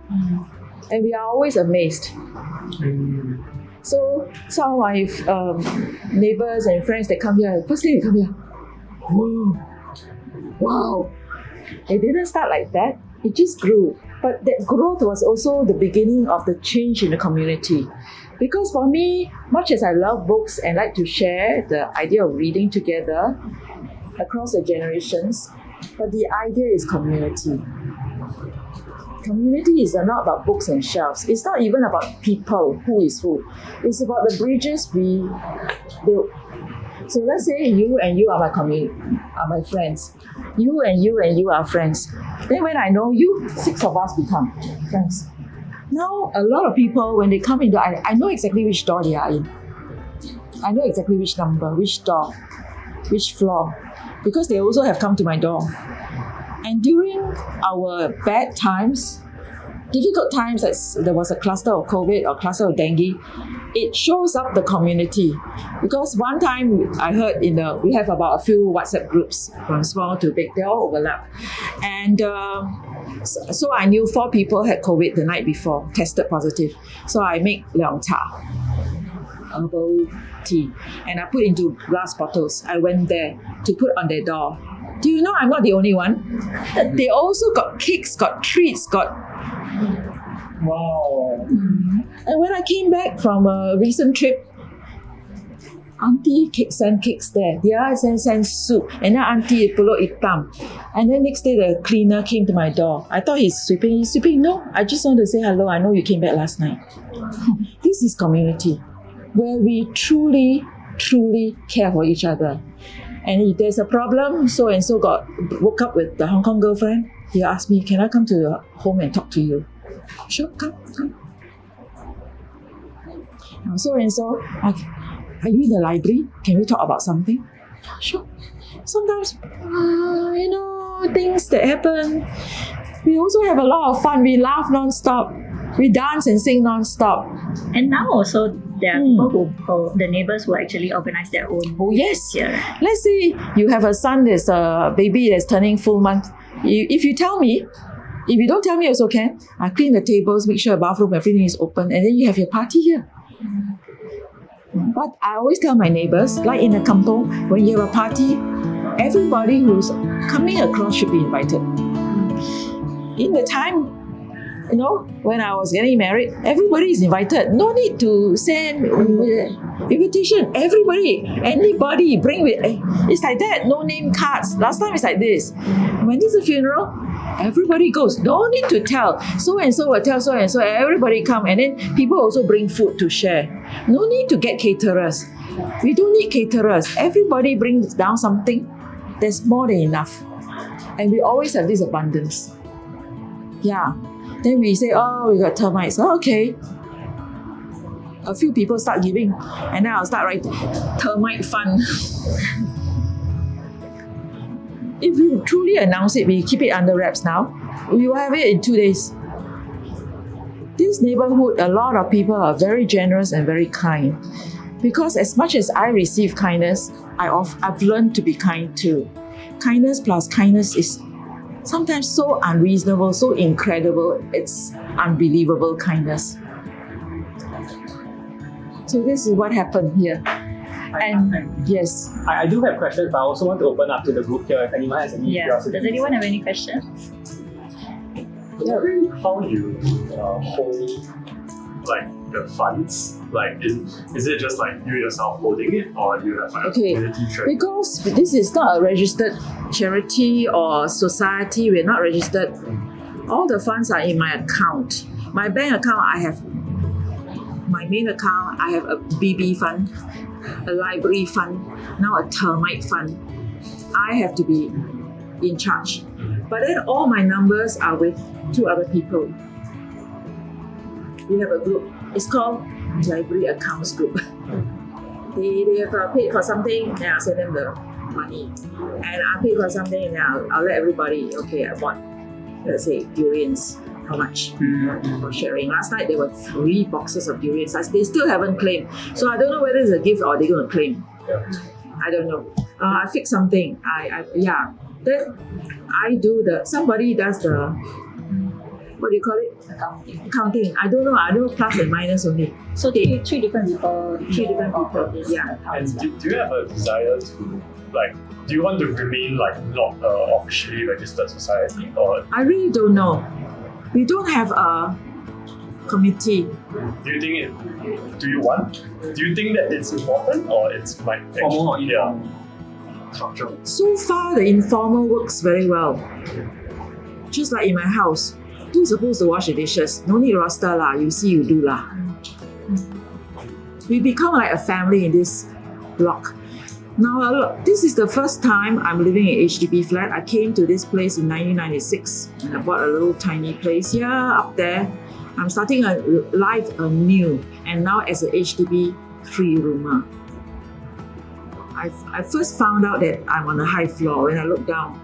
And we are always amazed. So some of my neighbors and friends, they come here. First day they come here. Whoa. Wow. It didn't start like that. It just grew. But that growth was also the beginning of the change in the community. Because for me, much as I love books and like to share the idea of reading together across the generations, but the idea is community. Community is not about books and shelves. It's not even about people, who is who. It's about the bridges we build. So let's say you and you are my friends. You and you are friends. Then when I know you, 6 of us become friends. Now, a lot of people, when they come into, I know exactly which door they are in. I know exactly which number, which door, which floor, because they also have come to my door. And during our bad times, difficult times, as there was a cluster of COVID or cluster of dengue, it shows up the community. Because one time I heard we have about a few WhatsApp groups from small to big, they all overlap. And so I knew 4 people had COVID the night before, tested positive. So I make Leong Cha, herbal tea, and I put into glass bottles. I went there to put on their door. Do you know I'm not the only one? They also got cakes, got treats, got... Wow. And when I came back from a recent trip, Auntie sent cakes there. The other sent soup. And then Auntie pulut hitam. And then next day the cleaner came to my door. I thought he's sweeping. He's sweeping. No, I just want to say hello. I know you came back last night. This is community, where we truly, truly care for each other. And if there's a problem, so and so woke up with the Hong Kong girlfriend, he asked me, can I come to your home and talk to you? Sure, come. So and so, are you in the library? Can we talk about something? Sure. Sometimes, things that happen, we also have a lot of fun. We laugh non-stop. We dance and sing non-stop. And now also there are people the neighbors who actually organize their own. Oh yes. Here. Let's say you have a son that's a baby that's turning full month. If you tell me, if you don't tell me also can, I clean the tables, make sure the bathroom, everything is open, and then you have your party here. But I always tell my neighbors, like in a kampong, when you have a party, everybody who's coming across should be invited. In the time, when I was getting married, everybody is invited. No need to send invitation. Everybody, anybody, bring with. It's like that. No name cards. Last time it's like this. When there's a funeral, everybody goes. No need to tell. So and so will tell so and so. Everybody come, and then people also bring food to share. No need to get caterers. We don't need caterers. Everybody brings down something. There's more than enough, and we always have this abundance. Yeah. Then we say, we got termites. Oh, okay. A few people start giving, and then I'll start writing termite fund. If we truly announce it, we keep it under wraps now. We will have it in 2 days. This neighborhood, a lot of people are very generous and very kind. Because as much as I receive kindness, I've learned to be kind too. Kindness plus kindness is sometimes so unreasonable, so incredible, it's unbelievable kindness. So this is what happened here. Yes. I do have questions, but I also want to open up to the group here if anyone has any curiosity. Does anyone have any questions? How you hold the funds? Is it just you yourself holding it, or you have a community trade? Because this is not a registered charity or society, we're not registered. All the funds are in my account. My bank account, I have my main account, I have a BB fund, a library fund, now a termite fund. I have to be in charge. But then all my numbers are with 2 other people. We have a group. It's called Library Accounts Group. They have paid for something, then I'll send them the money. And I paid for something, then I'll let everybody, I bought, let's say, durians. how much for sharing. Last night there were 3 boxes of durians. They still haven't claimed. So I don't know whether it's a gift or they're going to claim. I don't know. I fixed something. Then I do somebody does the, what do you call it? Accounting. I don't know. I know plus and minus only. So three different people. Yeah. And do you have a desire to, like, do you want to remain like not officially registered society, or I really don't know. We don't have a committee. do you think do you want? Do you think that it's important, or it's like Formal or yeah, structural? So far, the informal works very well. Just like in my house, who's supposed to wash the dishes? No need roster lah. You see, you do lah. We become like a family in this block. Now, this is the first time I'm living in HDB flat. I came to this place in 1996 and I bought a little tiny place here up there. I'm starting a life anew, and now as a HDB 3-roomer. I first found out that I'm on a high floor when I look down.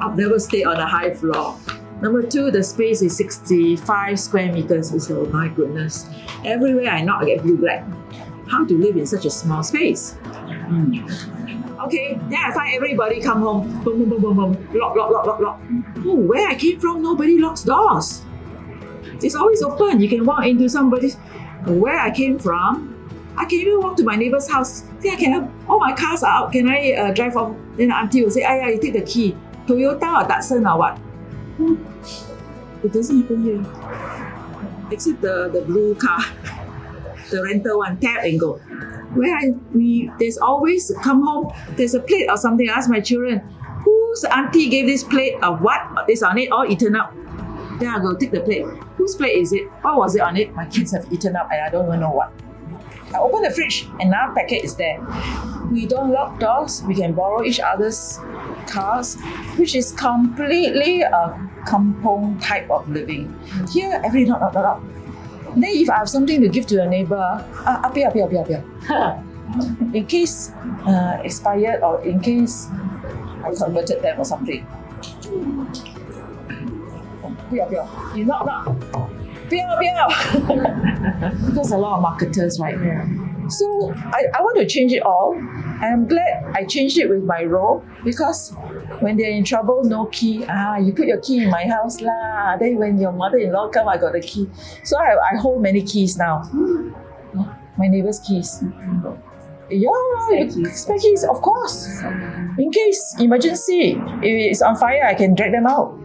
I've never stayed on a high floor. Number 2, the space is 65 square meters. It's, oh my goodness. Everywhere I knock, I get blue black. How to live in such a small space? Okay, then I find everybody come home, boom, boom, boom, boom, boom, lock. Oh, where I came from, nobody locks doors. It's always open. You can walk into somebody's. Where I came from, I can even walk to my neighbor's house. See, I can have all my cars are out. Can I drive off? Then the auntie will say, yeah, you take the key. Toyota or Datsun or what? It doesn't happen here. Except the blue car, the rental one, tap and go. There's always come home, there's a plate or something. I ask my children, whose auntie gave this plate of what is on it, all eaten up? Then I go take the plate. Whose plate is it? What was it on it? My kids have eaten up and I don't even know what. I open the fridge and now packet is there. We don't lock doors. We can borrow each other's cars, which is completely a kampong type of living. Here, every knock. Then if I have something to give to a neighbor, up here. In case expired or in case I converted them or something. You knock. Because a lot of marketers, right? Yeah. So I want to change it all. And I'm glad I changed it with my role, because when they're in trouble, no key. You put your key in my house lah. Then when your mother-in-law come, I got the key. So I hold many keys now. My neighbor's keys. Yeah, spare keys, of course. In case emergency, if it's on fire, I can drag them out.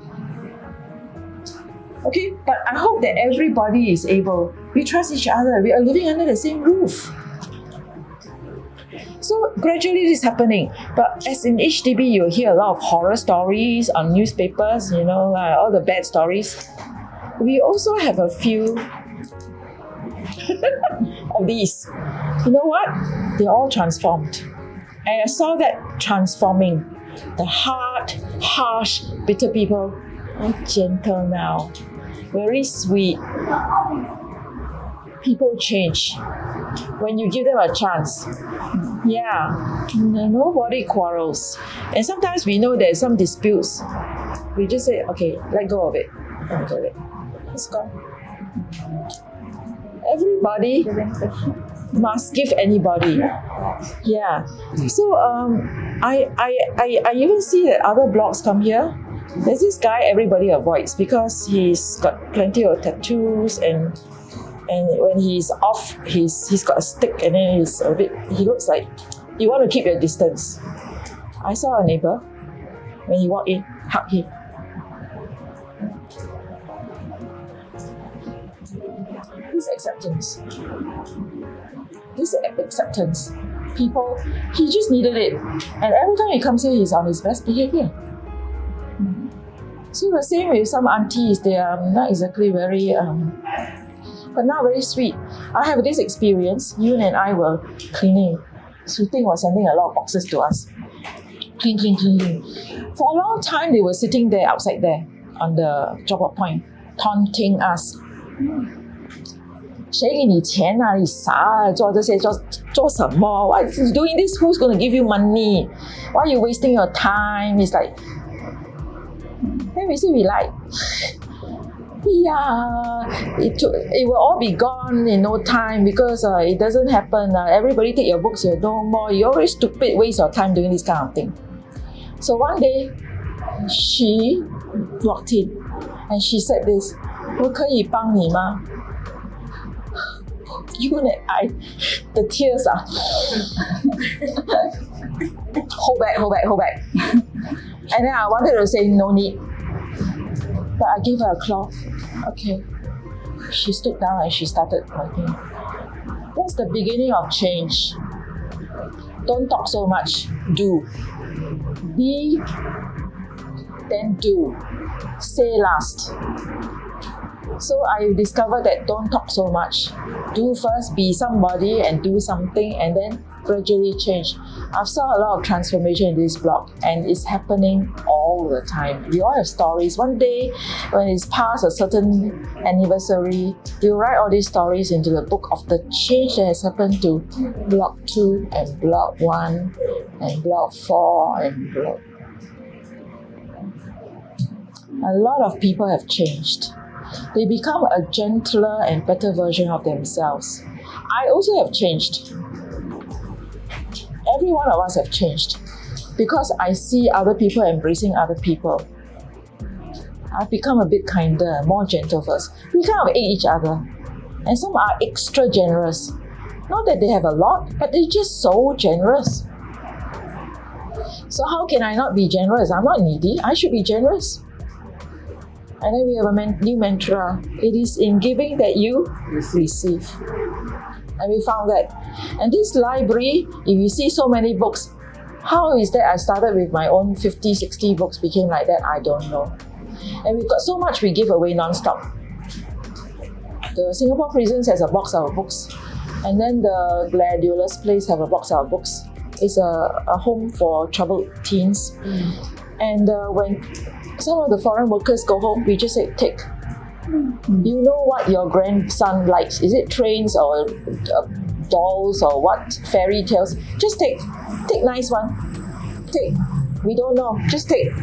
Okay, but I hope that everybody is able. We trust each other. We are living under the same roof. So gradually this is happening. But as in HDB, you'll hear a lot of horror stories on newspapers, all the bad stories. We also have a few of these. You know what? They're all transformed. And I saw that transforming. The hard, harsh, bitter people are gentle now. Very sweet. People change when you give them a chance. Yeah, nobody quarrels. And sometimes we know there's some disputes. We just say, okay, let go of it. Let's go. Everybody must give anybody. Yeah. So I even see that other blogs come here. There's this guy everybody avoids because he's got plenty of tattoos and when he's off, he's got a stick and then he looks like you want to keep your distance. I saw a neighbor when he walked in, hug him. This acceptance. People, he just needed it. And every time he comes here, he's on his best behavior. So the same with some aunties, they are not exactly very, but not very sweet. I have this experience. Yoon and I were cleaning. Su Ting was sending a lot of boxes to us. Clean. For a long time, they were sitting there, outside there, on the drop-off point, taunting us. 谁给你钱啊？你傻啊？做这些做什么？ Why is doing this? Who's going to give you money? Why are you wasting your time? It's like, then we say we like. Yeah, it will all be gone in no time because it doesn't happen. Everybody take your books, you no more. You always stupid waste your time doing this kind of thing. So one day, she walked in and she said this, 我可以帮你吗? You and I, the tears are hold back. And then I wanted to say no need. But I gave her a cloth. Okay. She stood down and she started writing. That's the beginning of change. Don't talk so much. Do. Be, then do. Say last. So I discovered that don't talk so much. Do first, be somebody and do something and then gradually change. I've saw a lot of transformation in this blog and it's happening all the time. We all have stories. One day when it's past a certain anniversary, we'll write all these stories into the book of the change that has happened to blog 2 and blog 1 and blog 4 and blog. A lot of people have changed. They become a gentler and better version of themselves. I also have changed. Every one of us have changed because I see other people embracing other people. I've become a bit kinder, more gentle first. We kind of aid each other. And some are extra generous. Not that they have a lot, but they're just so generous. So how can I not be generous? I'm not needy. I should be generous. And then we have a new mantra. It is in giving that you receive. And we found that. And this library, if you see so many books, how is that I started with my own 50, 60 books became like that? I don't know. And we've got so much we give away non-stop. The Singapore Prisons has a box of books. And then the Gladiolus Place have a box of books. It's a home for troubled teens. And when some of the foreign workers go home, we just say, take. You know what your grandson likes. Is it trains or dolls or what? Fairy tales. Just take. Take nice one. Take. We don't know. Just take.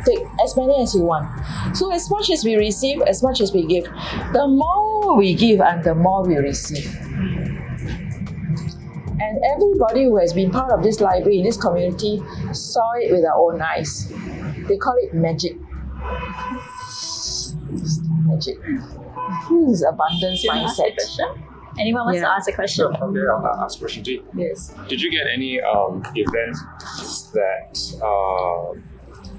Take as many as you want. So as much as we receive, as much as we give. The more we give and the more we receive. And everybody who has been part of this library, in this community, saw it with their own eyes. They call it magic. Magic. This is abundance mindset. Anyone wants to ask a question? Sure, okay, I'll ask a question to you. Yes. Did you get any events that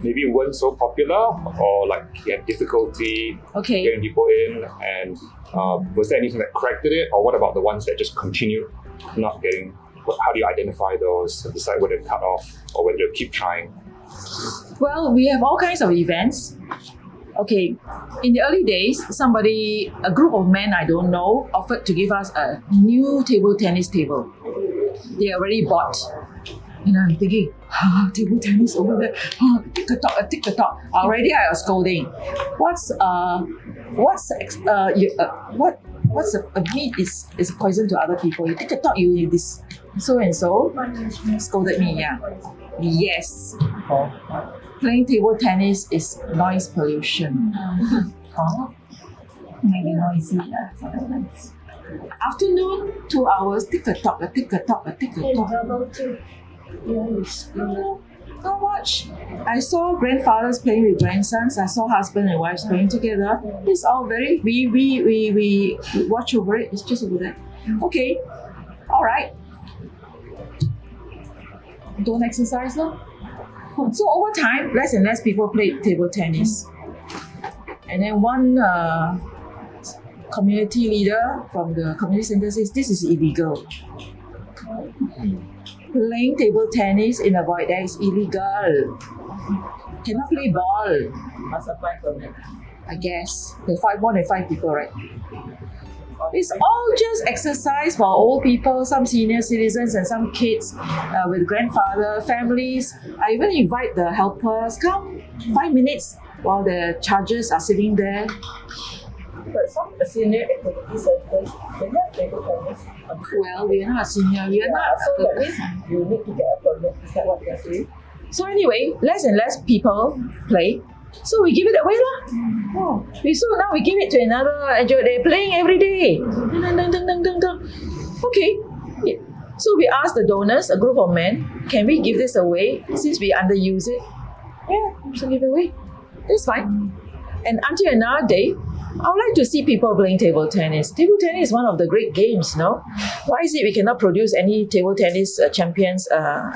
maybe weren't so popular or like you had difficulty getting people in? And was there anything that corrected it? Or what about the ones that just continued not getting? How do you identify those and decide whether to cut off or whether to keep trying? Well, we have all kinds of events. Okay, in the early days, a group of men I don't know, offered to give us a new table tennis table. They already bought. And I'm thinking, table tennis over there. Tick the talk. Already I was scolding. Meat is poison to other people. You take a talk, you this so and so scolded me. Yeah. Yes. Playing table tennis is noise pollution. Maybe noisy. Afternoon, 2 hours, tick a talk. Verbal too. No, not much. I saw grandfathers playing with grandsons. I saw husband and wives playing together. It's all very we watch over it. It's just over there. Okay, all right. Don't exercise now. So over time, less and less people play table tennis. And then one community leader from the community center says this is illegal. Playing table tennis in a void deck is illegal. Cannot play ball. Must apply permit. I guess. There are more than 5 people, right? It's all just exercise for old people, some senior citizens and some kids with grandfather, families. I even invite the helpers, come 5 minutes while the charges are sitting there. But some senior activity centers, they have table tennis. Well, we are not a senior, we are not. So that means you need to get a permit. Is that what you're saying? So anyway, less and less people play. So we give it away lah. Oh, now we give it to another. They're playing every day. Dun, dun, dun, dun, dun, dun. Okay. Yeah. So we asked the donors, a group of men, can we give this away since we underuse it? Yeah, so give it away. That's fine. And until another day, I would like to see people playing table tennis. Table tennis is one of the great games, no? Why is it we cannot produce any table tennis champions?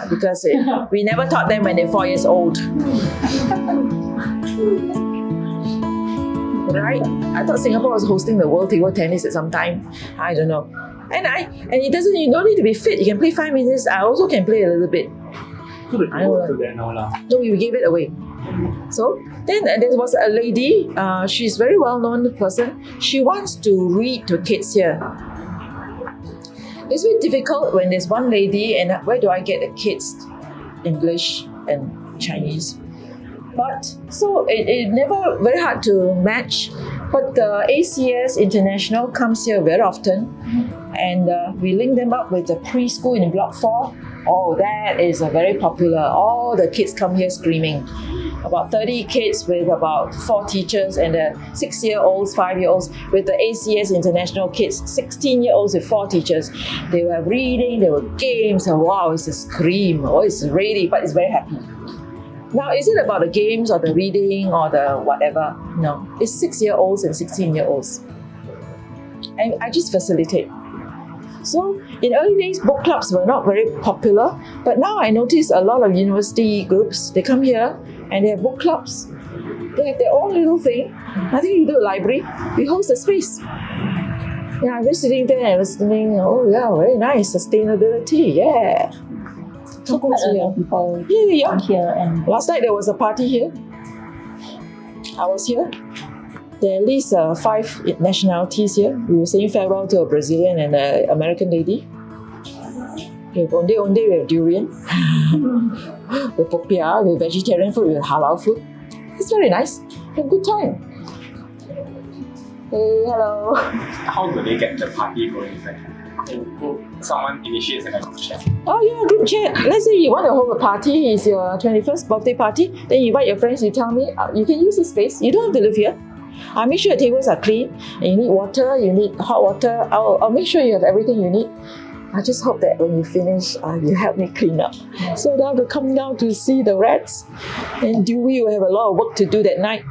Because we never taught them when they're 4 years old. Right? I thought Singapore was hosting the World Table Tennis at some time. I don't know. And it doesn't. You don't need to be fit. You can play 5 minutes. I also can play a little bit. No, we gave it away. So then there was a lady. She's a very well-known person. She wants to read to kids here. It's a bit difficult when there's one lady and where do I get the kids English and Chinese? But so it never very hard to match. But the ACS International comes here very often, and we link them up with the preschool in Block 4. Oh, that is a very popular. All the kids come here screaming. About 30 kids with about 4 teachers, and the 6-year-olds, 5-year-olds with the ACS International kids, 16-year-olds with 4 teachers. They were reading, there were games, and wow, it's a scream. Oh, it's ready, but it's very happy. Now, is it about the games or the reading or the whatever? No, it's 6-year-olds and 16-year-olds. And I just facilitate. So, in early days, book clubs were not very popular, but now I notice a lot of university groups, they come here and they have book clubs. They have their own little thing. Nothing to do with library. We host a space. Yeah, I was sitting there and listening. Oh yeah, very nice. Sustainability, yeah. So quite a lot of people Yeah. here, and Last night there was a party here. I was here. There are at least 5 nationalities here. We were saying farewell to a Brazilian and an American lady. We have onde, we have durian. With popiah, with vegetarian food, with halal food. It's very nice. We have a good time. Hey, hello. How do they get the party going? Someone initiates a group chat. Oh yeah, group chat. Let's say you want to hold a party, it's your 21st birthday party, then you invite your friends, you tell me, you can use this space, you don't have to live here. I'll make sure the tables are clean, and you need water, you need hot water, I'll make sure you have everything you need. I just hope that when you finish, you help me clean up. So now to come down to see the rats, and Dewey will have a lot of work to do that night.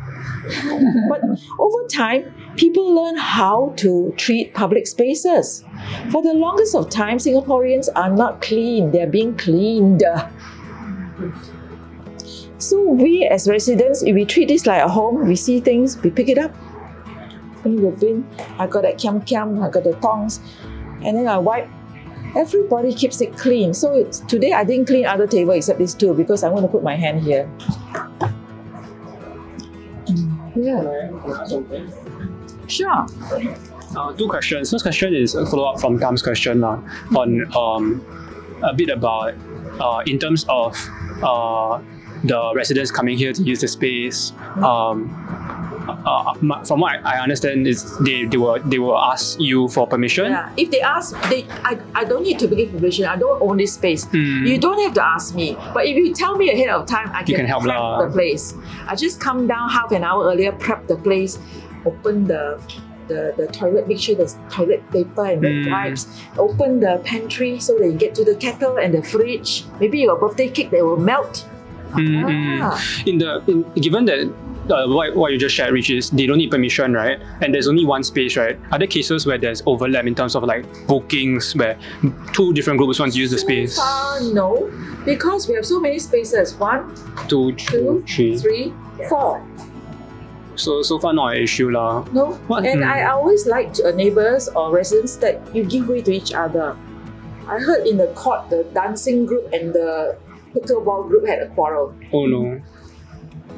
But over time, people learn how to treat public spaces. For the longest of time, Singaporeans are not clean, they're being cleaned. So we as residents, if we treat this like a home, we see things, we pick it up. In the bin, I got that kiam, I got the tongs, and then I wipe. Everybody keeps it clean. So today I didn't clean other table except these 2 because I'm going to put my hand here. Yeah. Sure. 2 questions. First question is a follow-up from Kam's question on a bit about in terms of the residents coming here to use the space. From what I understand is they will ask you for permission. Yeah. If they ask, I don't need to give permission. I don't own this space. You don't have to ask me. But if you tell me ahead of time, I can help prep the place. I just come down half an hour earlier, prep the place, open the toilet, make sure there's toilet paper and wet wipes, open the pantry so that you get to the kettle and the fridge. Maybe your birthday cake that will melt. Given that what you just shared, which is they don't need permission, right? And there's only one space, right? Are there cases where there's overlap in terms of like bookings where 2 different groups want to use the space? No, because we have so many spaces. 1, 2, 3, 4. So far not an issue lah. No, and I always like neighbours or residents that you give way to each other. I heard in the court, the dancing group and the pickleball group had a quarrel. Oh no.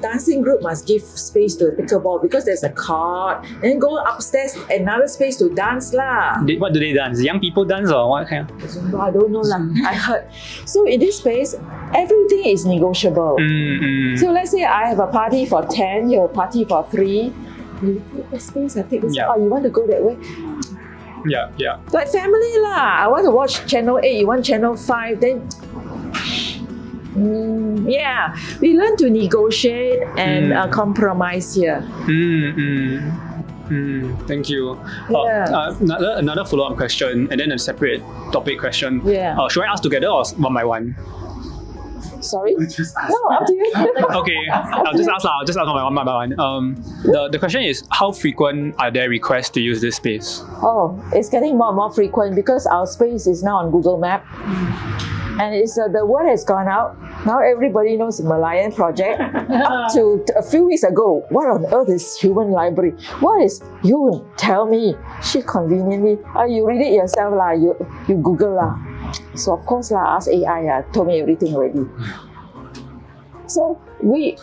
Dancing group must give space to the pickleball because there's a court. Then go upstairs, another space to dance lah. What do they dance? Young people dance or what kind? I don't know lah. I heard. So in this space, everything is negotiable. So let's say I have a party for 10, you have a party for 3. You take the space, I take this. Oh, you want to go that way? Yeah. Like family lah. I want to watch channel 8, you want channel 5, then Yeah, we learn to negotiate and compromise here. Thank you. Yeah. Another follow-up question, and then a separate topic question. Yeah. Should I ask together or one by one? Sorry? No, up to you. Okay, I'll just ask one by one. The question is, how frequent are there requests to use this space? Oh, it's getting more and more frequent because our space is now on Google Map. And it's the word has gone out. Now everybody knows the Merlion Project. Up to a few weeks ago, what on earth is human library? What is you? Tell me. She conveniently, you read it yourself lah. You Google lah. So of course lah, ask AI told me everything already. So we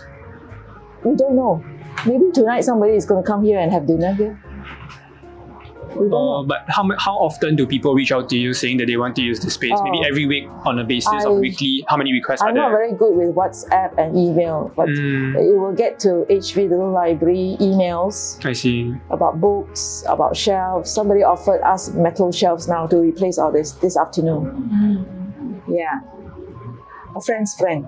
don't know. Maybe tonight somebody is going to come here and have dinner here. But how often do people reach out to you saying that they want to use the space? Maybe every week on a basis or weekly? How many requests are there? I'm not very good with WhatsApp and email, but you will get to HV Little Library emails. I see. About books, about shelves. Somebody offered us metal shelves now to replace all this afternoon. Yeah. A friend's friend.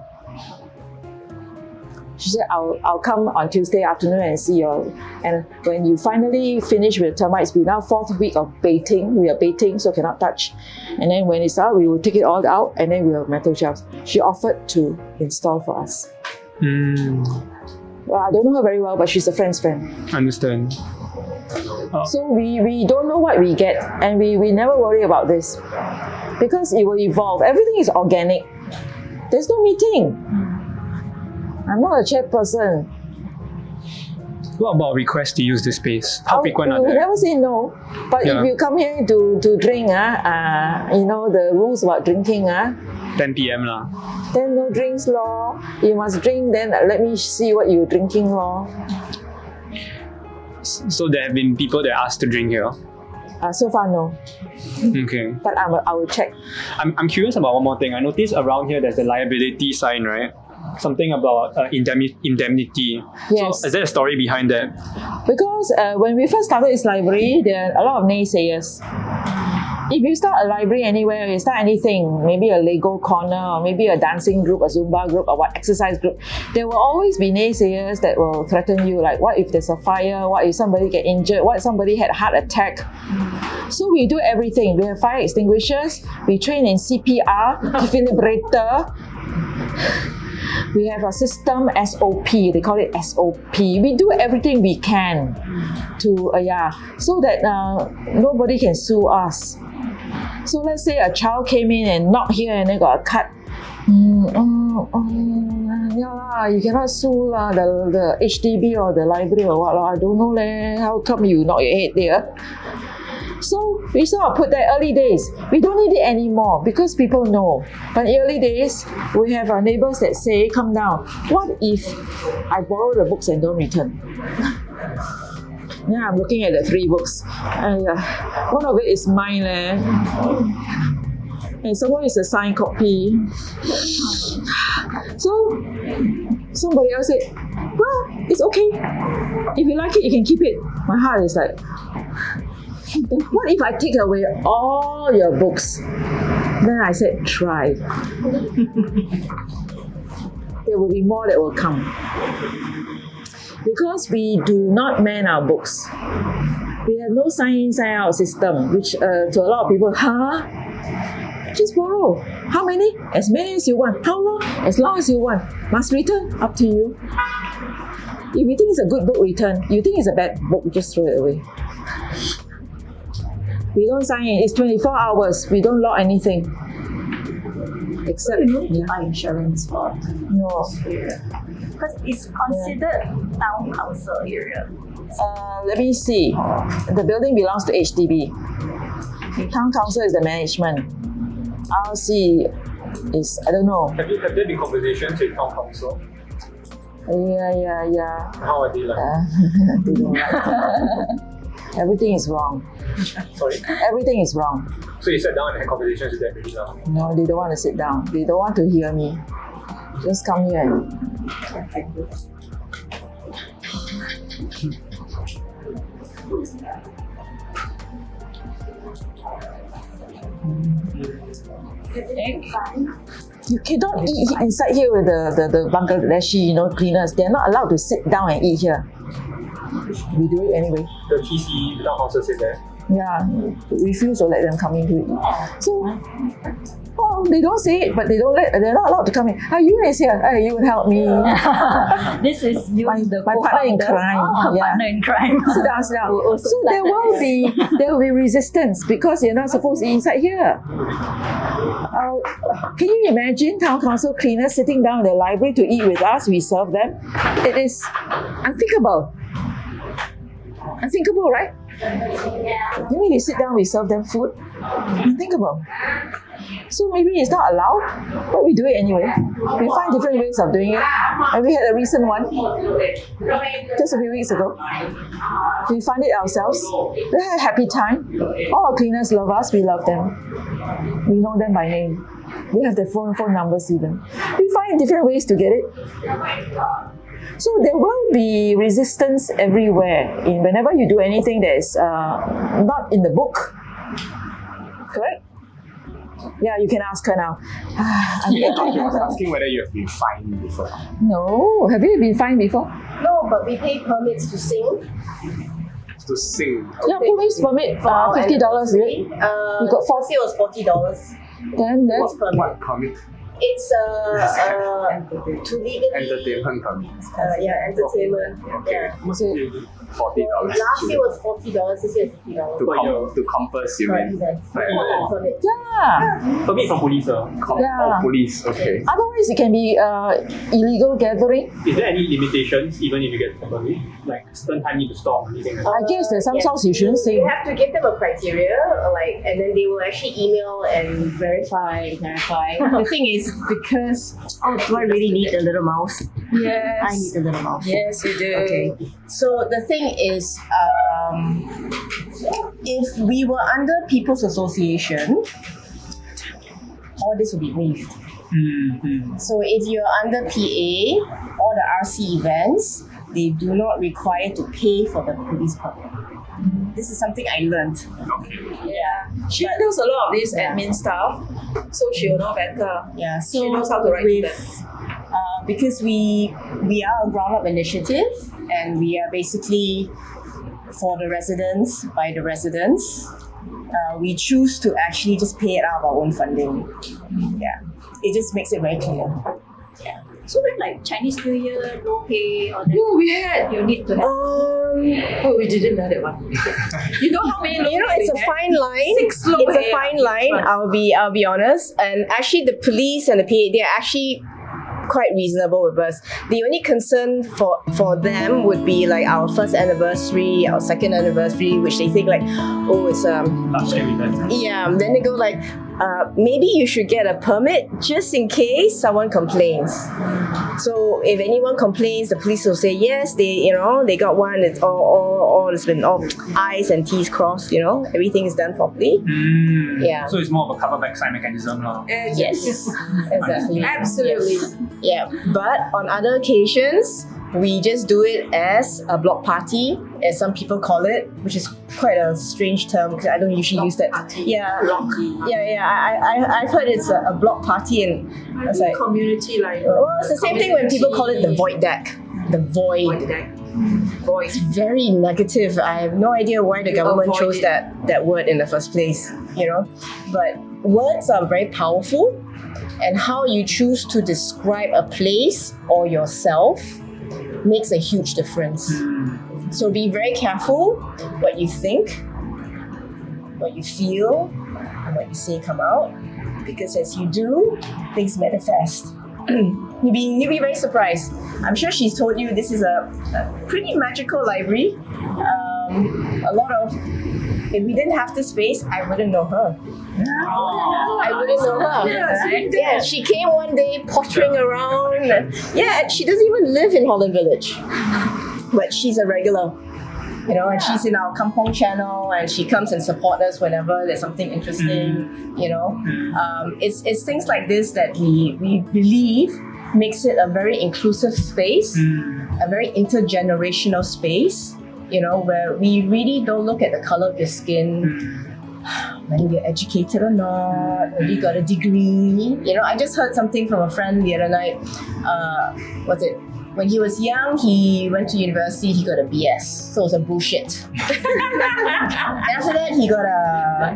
She said, I'll come on Tuesday afternoon and see you. And when you finally finish with termites, we're now 4th week of baiting. We are baiting, so cannot touch. And then when it's out, we will take it all out and then we'll have metal shelves. She offered to install for us. Well, I don't know her very well, but she's a friend's friend. Understand. So we don't know what we get, and we never worry about this because it will evolve. Everything is organic. There's no meeting. I'm not a chairperson. What about requests to use this space? How frequent are We there? never say no. But if you come here to drink, you know the rules about drinking, 10 p.m. lah. then no drinks law. You must drink, then let me see what you're drinking law. So there have been people that asked to drink here? So far, no. Okay. But I will check. I'm curious about one more thing. I noticed around here there's a liability sign, right? Something about indemnity. Yes. So is there a story behind that? Because when we first started this library, there are a lot of naysayers. If you start a library anywhere, you start anything, maybe a Lego corner, or maybe a dancing group, a Zumba group, or what exercise group, there will always be naysayers that will threaten you. Like, what if there's a fire? What if somebody get injured? What if somebody had a heart attack? So we do everything. We have fire extinguishers. We train in CPR, defibrillator. We have a system SOP. They call it SOP. We do everything we can to so that nobody can sue us. So let's say a child came in and knocked here and then got a cut. You cannot sue the HDB or the library or what. I don't know how come you knock your head there. So we sort of put that early days. We don't need it anymore because people know. But early days, we have our neighbors that say, come down. What if I borrow the books and don't return? Yeah, I'm looking at the 3 books. One of it is mine. And someone is a signed copy. So somebody else said, well, it's okay. If you like it, you can keep it. My heart is like, what if I take away all your books? Then I said, try. There will be more that will come. Because we do not man our books. We have no sign-in, sign-out system, which to a lot of people, just borrow. How many? As many as you want. How long? As long as you want. Must return? Up to you. If you think it's a good book, return. You think it's a bad book, just throw it away. We don't sign in. It's 24 hours. We don't lock anything. Except you need to buy insurance for no. Because it's considered town council area. Let me see. The building belongs to HDB. Town council is the management. RC is, I don't know. Have there been conversations with town council? Yeah. How are they like? They don't like everything is wrong. Sorry? Everything is wrong. So you sat down and had conversations with them already now? No, they don't want to sit down. They don't want to hear me. Just come here and You cannot eat inside here with the Bangladeshi, cleaners. They're not allowed to sit down and eat here. We do it anyway. The TC without council sit there. Yeah, refuse to let them come in to eat. So, well, they don't say it, but they're not allowed to come in. You is here. You would help me. This is you, my partner in crime. Partner in crime. Sit down. So there will be resistance because you're not supposed to eat inside here. Can you imagine town council cleaners sitting down in the library to eat with us? We serve them. It is unthinkable. Unthinkable, right? You mean they sit down, we serve them food? Unthinkable. So maybe it's not allowed, but we do it anyway. We find different ways of doing it. And we had a recent one just a few weeks ago. We found it ourselves. We had a happy time. All our cleaners love us, we love them. We know them by name. We have their phone numbers even. We find different ways to get it. So there will be resistance everywhere whenever you do anything that is not in the book. Correct? Yeah, you can ask her now. I was asking whether you have been fined before. No, have you been fined before? No, but we pay permits to sing. To sing. Yeah, police permit $50, right? You got it was $40. Then that's What permit? It's to legally Entertainment permit. entertainment. Yeah. $40. Last year was $40. This year is $50. To compass, you mean? Permit. yeah. Permit from police. Yeah. Police, okay. Otherwise, it can be illegal gathering. Is there any limitations even if you get a permit? Like certain time need to stop or anything? I guess there's some songs you shouldn't sing. You have to give them a criteria, and then they will actually email and verify. The thing is, because do I really need a little mouse? Yes. I need a little mouse. Yes, you do. Okay. So the thing is, if we were under People's Association, all this would be waived. Mm-hmm. So if you're under PA or the RC events, they do not require to pay for the police permit. This is something I learned. Yeah. She does a lot of this admin stuff, so she will know better. Yeah, so she knows how to write to them. Because we are a ground-up initiative, and we are basically for the residents, by the residents. We choose to actually just pay it out of our own funding. Yeah, it just makes it very clear. Yeah. So when like Chinese New Year, no pay or No, we had. you need to have. We didn't have that one. You know how many? It's a fine line. Six low It's a pay fine line. I'll be honest. And actually, the police and the PA, they're actually quite reasonable with us. The only concern for them would be like our first anniversary, our second anniversary, which they think like, oh, it's yeah. Then they go like, maybe you should get a permit just in case someone complains. So if anyone complains, the police will say yes, they got one. It's all it's been all I's and T's crossed. Everything is done properly. Yeah. So it's more of a cover backside mechanism now. Yes. Exactly. Absolutely. Yes. Yeah. But on other occasions, we just do it as a block party, as some people call it, which is quite a strange term because I don't usually use that. Yeah. I've heard it's a block party, and it's like community like. Well, it's the same thing when people call it the void deck. The void deck. It's very negative. I have no idea why the government chose that word in the first place. But words are very powerful, and how you choose to describe a place or yourself makes a huge difference. So be very careful what you think, what you feel, and what you say come out, because as you do, things manifest. You'll be very surprised. I'm sure she's told you this is a pretty magical library. If we didn't have this space, I wouldn't know her. I wouldn't know her. Yeah, she came one day pottering around. Yeah, she doesn't even live in Holland Village, but she's a regular. And she's in our Kampong channel, and she comes and supports us whenever there's something interesting. It's things like this that we believe makes it a very inclusive space, a very intergenerational space. Where we really don't look at the color of your skin. whether you're educated or not, whether you got a degree. You know, I just heard something from a friend the other night. What's it? When he was young, he went to university, he got a BS. So it was a bullshit. After that, he got a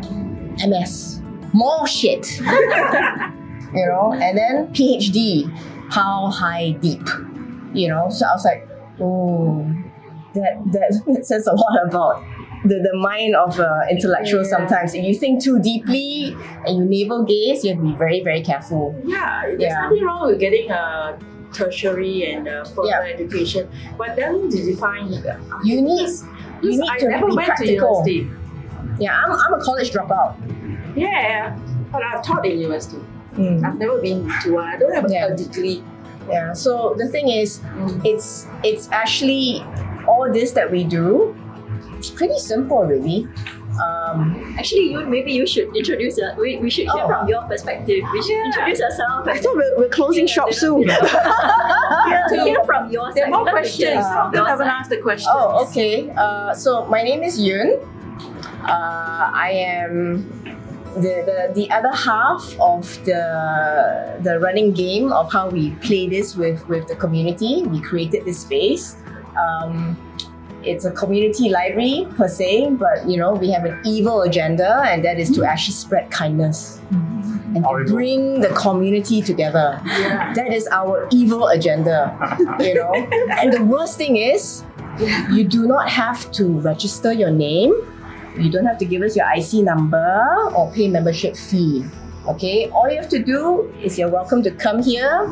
MS. More shit. You know, and then PhD. How high deep? You know, so I was like, oh, that says a lot about the mind of intellectuals sometimes. If you think too deeply and you navel gaze, you have to be very, very careful. Yeah, there's nothing wrong with getting a tertiary and further education. But then to define you need to never be went practical. to university. Yeah, I'm a college dropout. Yeah, but I've taught in university. I've never been to one. I don't have a degree. Yeah, so the thing is, it's actually all this that we do. It's pretty simple, really. Actually, maybe you should introduce. We should hear from your perspective. We should introduce yourself. I thought we're closing shop soon. To hear from your side. There are more questions. Some of them haven't asked the questions. Oh, okay. So my name is Yun. I am the other half of the running game of how we play this with the community. We created this space. It's a community library per se, but you know, we have an evil agenda, and that is to actually spread kindness and bring the community together. That is our evil agenda, you know. And the worst thing is, you do not have to register your name. You don't have to give us your IC number or pay membership fee. Okay, all you have to do is you're welcome to come here,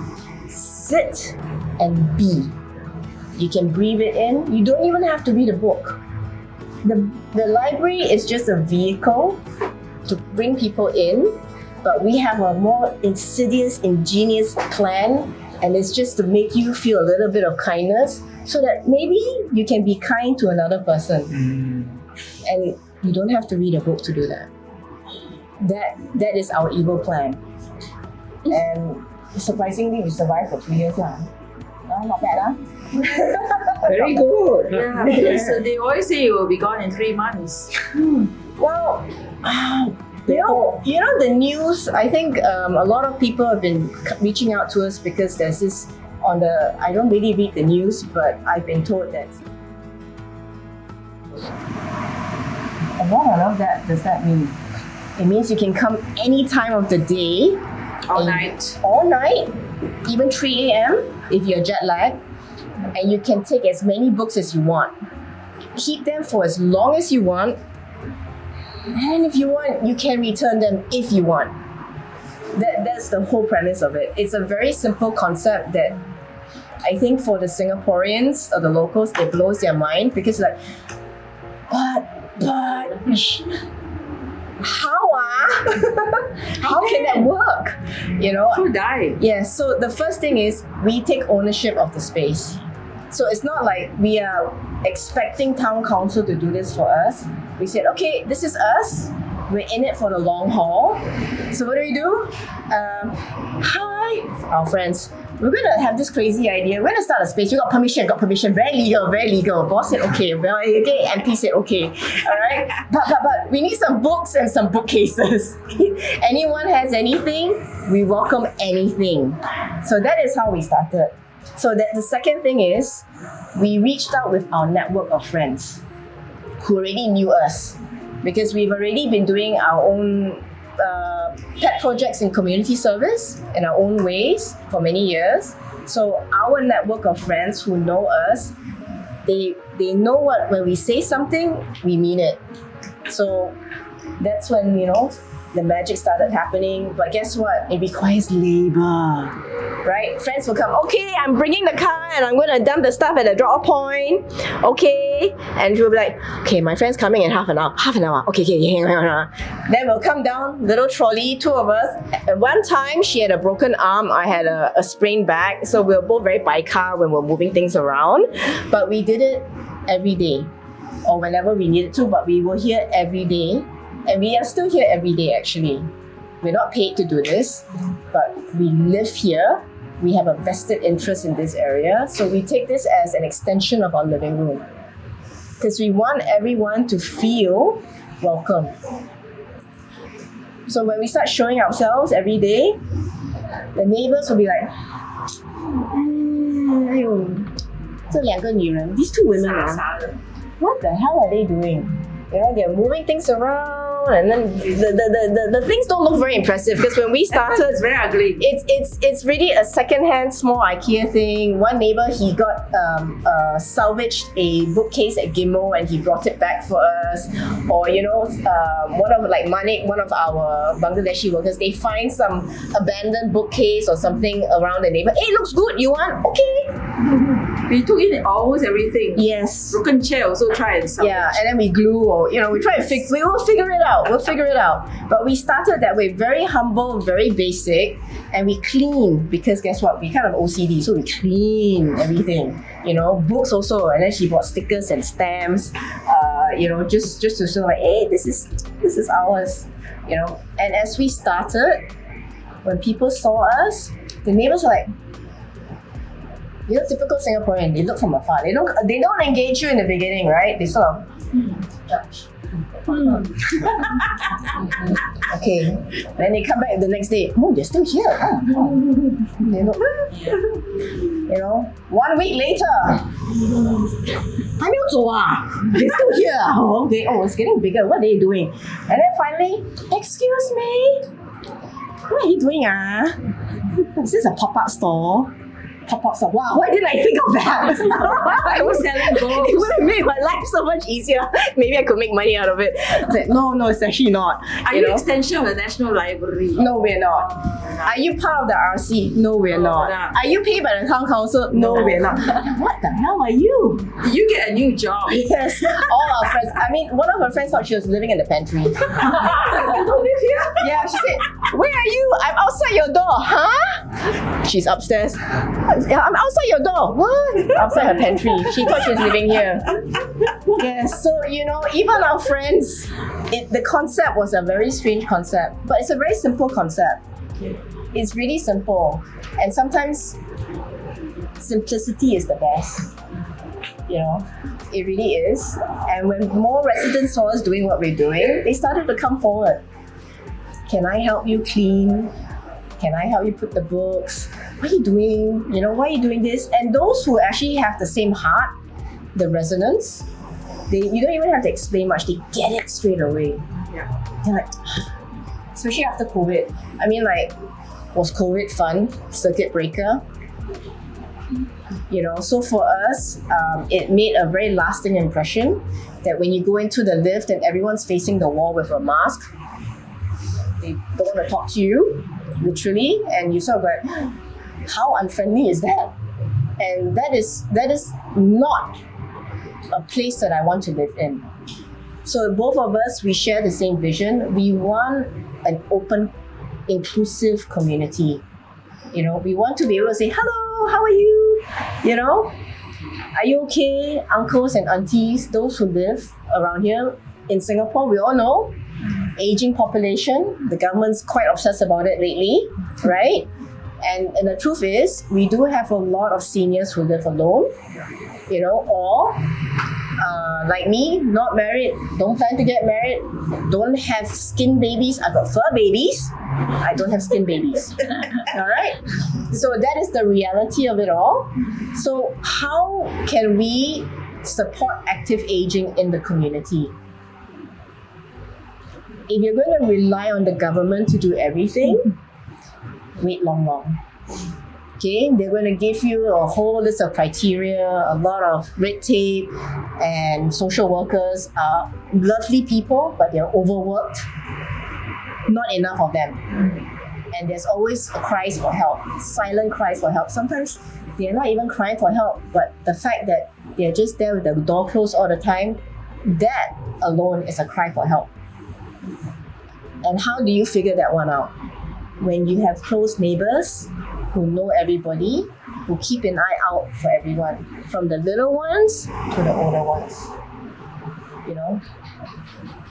sit, and be. You can breathe it in. You don't even have to read a book. The library is just a vehicle to bring people in, but we have a more insidious, ingenious plan, and it's just to make you feel a little bit of kindness so that maybe you can be kind to another person. And you don't have to read a book to do that. That is our evil plan. And surprisingly, we survived for 2 years now. Not bad, huh? Very good. Yeah, because they always say you will be gone in 3 months. Well, you know the news. I think a lot of people have been reaching out to us because there's this on the. I don't really read the news, but I've been told that. And what on earth does that mean? It means you can come any time of the day. All night. All night, even 3 a.m. if you're jet lagged. And you can take as many books as you want. Keep them for as long as you want. And if you want, you can return them if you want. That's the whole premise of it. It's a very simple concept that I think for the Singaporeans or the locals, it blows their mind because like, but how can that work? You know? Who died? Yeah, so the first thing is we take ownership of the space. So it's not like we are expecting town council to do this for us. We said, okay, this is us. We're in it for the long haul. So what do? Hi, our friends. We're going to have this crazy idea. We're going to start a space. We got permission. Very legal. Boss said okay. Well, okay. MP said okay. All right. But we need some books and some bookcases. Anyone has anything, we welcome anything. So that is how we started. So that the second thing is, we reached out with our network of friends who already knew us because we've already been doing our own pet projects in community service in our own ways for many years. So our network of friends who know us, they know when we say something, we mean it. So that's when, you know, the magic started happening. But guess what? It requires labor, right? Friends will come, okay, I'm bringing the car and I'm going to dump the stuff at the drop point. Okay. And she'll be like, okay, my friend's coming in half an hour. Okay. Then we'll come down, little trolley, 2 of us. At one time, she had a broken arm. I had a sprained back. So we were both very by-car when we're moving things around. But we did it every day or whenever we needed to. But we were here every day. And we are still here every day, actually. We're not paid to do this, but we live here. We have a vested interest in this area. So we take this as an extension of our living room. Because we want everyone to feel welcome. So when we start showing ourselves every day, the neighbors will be like, 哎呦，这两个女人 these two women what the hell are they doing? You know, they're moving things around, and then the things don't look very impressive because when we started, It's very ugly. it's really a second-hand small IKEA thing. One neighbor, he got salvaged a bookcase at Gimo and he brought it back for us. Or you know, one of like Manik, one of our Bangladeshi workers, they find some abandoned bookcase or something around the neighbor. Hey, looks good. You want? Okay. We took in almost everything. Yes. Broken chair also try and salvage. Yeah, and then we glue or you know, we try to fix. We will figure it out. We'll figure it out. But we started that way, very humble, very basic, and we clean because guess what? We kind of OCD, so we clean everything. You know, books also, and then she bought stickers and stamps. You know, just to show like, hey, this is ours. You know, and as we started, when people saw us, the neighbors were like, you know, typical Singaporean, they look from afar. They don't engage you in the beginning, right? They sort of judge. Okay. Then they come back the next day. Oh, they're still here. They look, you know, 1 week later. 还没有走啊? They're still here. Okay. Oh, it's getting bigger. What are they doing? And then finally, excuse me, what are you doing? Is this a pop-up store? Pop-up store. Wow, why didn't I think of that? I was selling gold. It would have made my life so much easier. Maybe I could make money out of it. I said, no, it's actually not. Are you extension of the National Library? No, we're not. Are you part of the RC? No, we're not. Are you paid by the town council? No, we're not. What the hell are you? You get a new job. Yes. All our friends. I mean, one of her friends thought she was living in the pantry. You don't live here? Yeah, she said, where are you? I'm outside your door. Huh? She's upstairs. I'm outside your door. What? Outside her pantry. She thought she was living here. Yes. So, you know, even our friends, the concept was a very strange concept, but it's a very simple concept. It's really simple. And sometimes simplicity is the best. You know, it really is. And when more residents saw us doing what we're doing, they started to come forward. Can I help you clean? Can I help you put the books? What are you doing? You know, why are you doing this? And those who actually have the same heart, the residents, you don't even have to explain much. They get it straight away. Yeah. They're like, especially after COVID. I mean, like, was COVID fun? Circuit breaker? You know, so for us, it made a very lasting impression that when you go into the lift and everyone's facing the wall with a mask, they don't want to talk to you, literally, and you sort of like, how unfriendly is that? And that is not a place that I want to live in. So both of us, we share the same vision. We want an open, inclusive community. You know, we want to be able to say, hello, how are you? You know, are you okay? Uncles and aunties, those who live around here in Singapore, we all know, aging population, the government's quite obsessed about it lately, right? And the truth is, we do have a lot of seniors who live alone, you know, or like me, not married, don't plan to get married, don't have skin babies. I've got fur babies. I don't have skin babies. All right? So that is the reality of it all. So how can we support active aging in the community? If you're going to rely on the government to do everything, wait long. Okay, they're going to give you a whole list of criteria, a lot of red tape, and social workers are lovely people, but they're overworked. Not enough of them. And there's always cries for help, silent cries for help. Sometimes they're not even crying for help, but the fact that they're just there with the door closed all the time, that alone is a cry for help. And how do you figure that one out? When you have close neighbors who know everybody, who keep an eye out for everyone, from the little ones to the older ones. You know?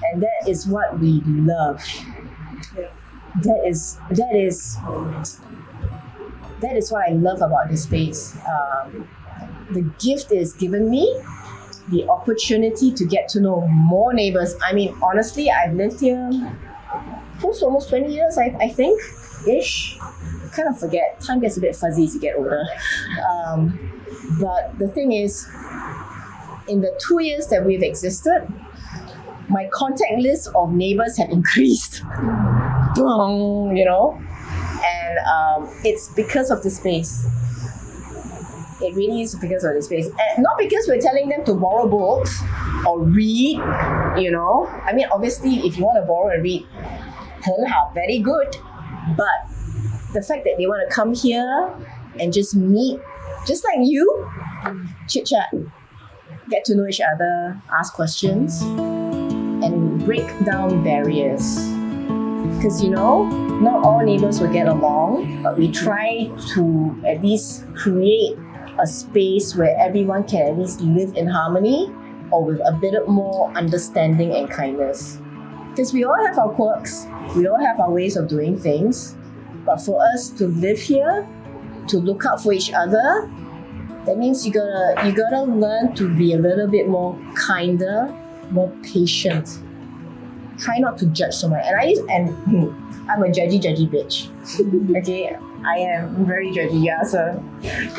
And that is what we love. That is what I love about this space. The gift is given me the opportunity to get to know more neighbors. I mean, honestly, I've lived here almost 20 years, I think, ish. Kind of forget. Time gets a bit fuzzy as you get older. But the thing is, in the 2 years that we've existed, my contact list of neighbors have increased. You know? And it's because of the space. It really is because of the space. And not because we're telling them to borrow books or read, you know. I mean, obviously, if you want to borrow and read, very good. But the fact that they want to come here and just meet, just like you, chit-chat, get to know each other, ask questions, and break down barriers. Because, you know, not all neighbors will get along, but we try to at least create a space where everyone can at least live in harmony or with a bit more understanding and kindness. Because we all have our quirks, we all have our ways of doing things, but for us to live here, to look out for each other, that means you gotta learn to be a little bit more kinder, more patient. Try not to judge so much. I'm a judgy bitch. Okay, I am very judgy. Yeah, so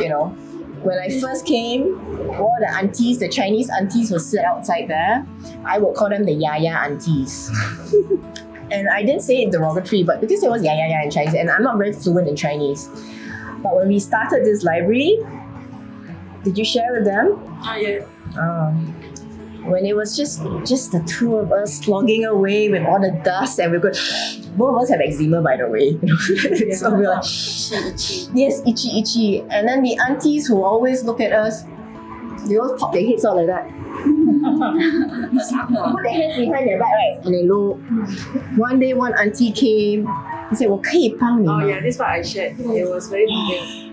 you know, when I first came, all the aunties, the Chinese aunties, would sit outside there. I would call them the yaya aunties. And I didn't say it derogatory, but because it was yaya in Chinese, and I'm not very fluent in Chinese. But when we started this library, did you share with them? Yeah. When it was just the two of us slogging away with all the dust, and we could, both of us have eczema, by the way. So we're like, yes, itchy. And then the aunties who always look at us, they always pop their heads out like that. Put their hands behind their back, right? And they look. One day, one auntie came. He said, 我可以帮你吗? Oh yeah, this is what I shared. It was very moving.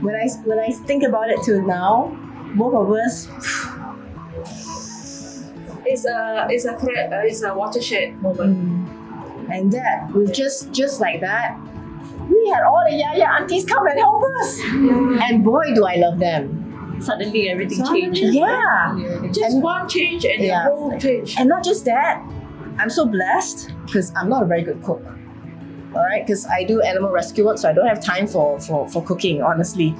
When I think about it till now, both of us. It's a thread. It's a watershed moment. And that was just like that. We had all the yaya aunties come and help us. Yeah. And boy, do I love them. Suddenly everything changes. Yeah. Just one change and the whole change. And not just that, I'm so blessed because I'm not a very good cook. All right, because I do animal rescue work, so I don't have time for cooking, honestly.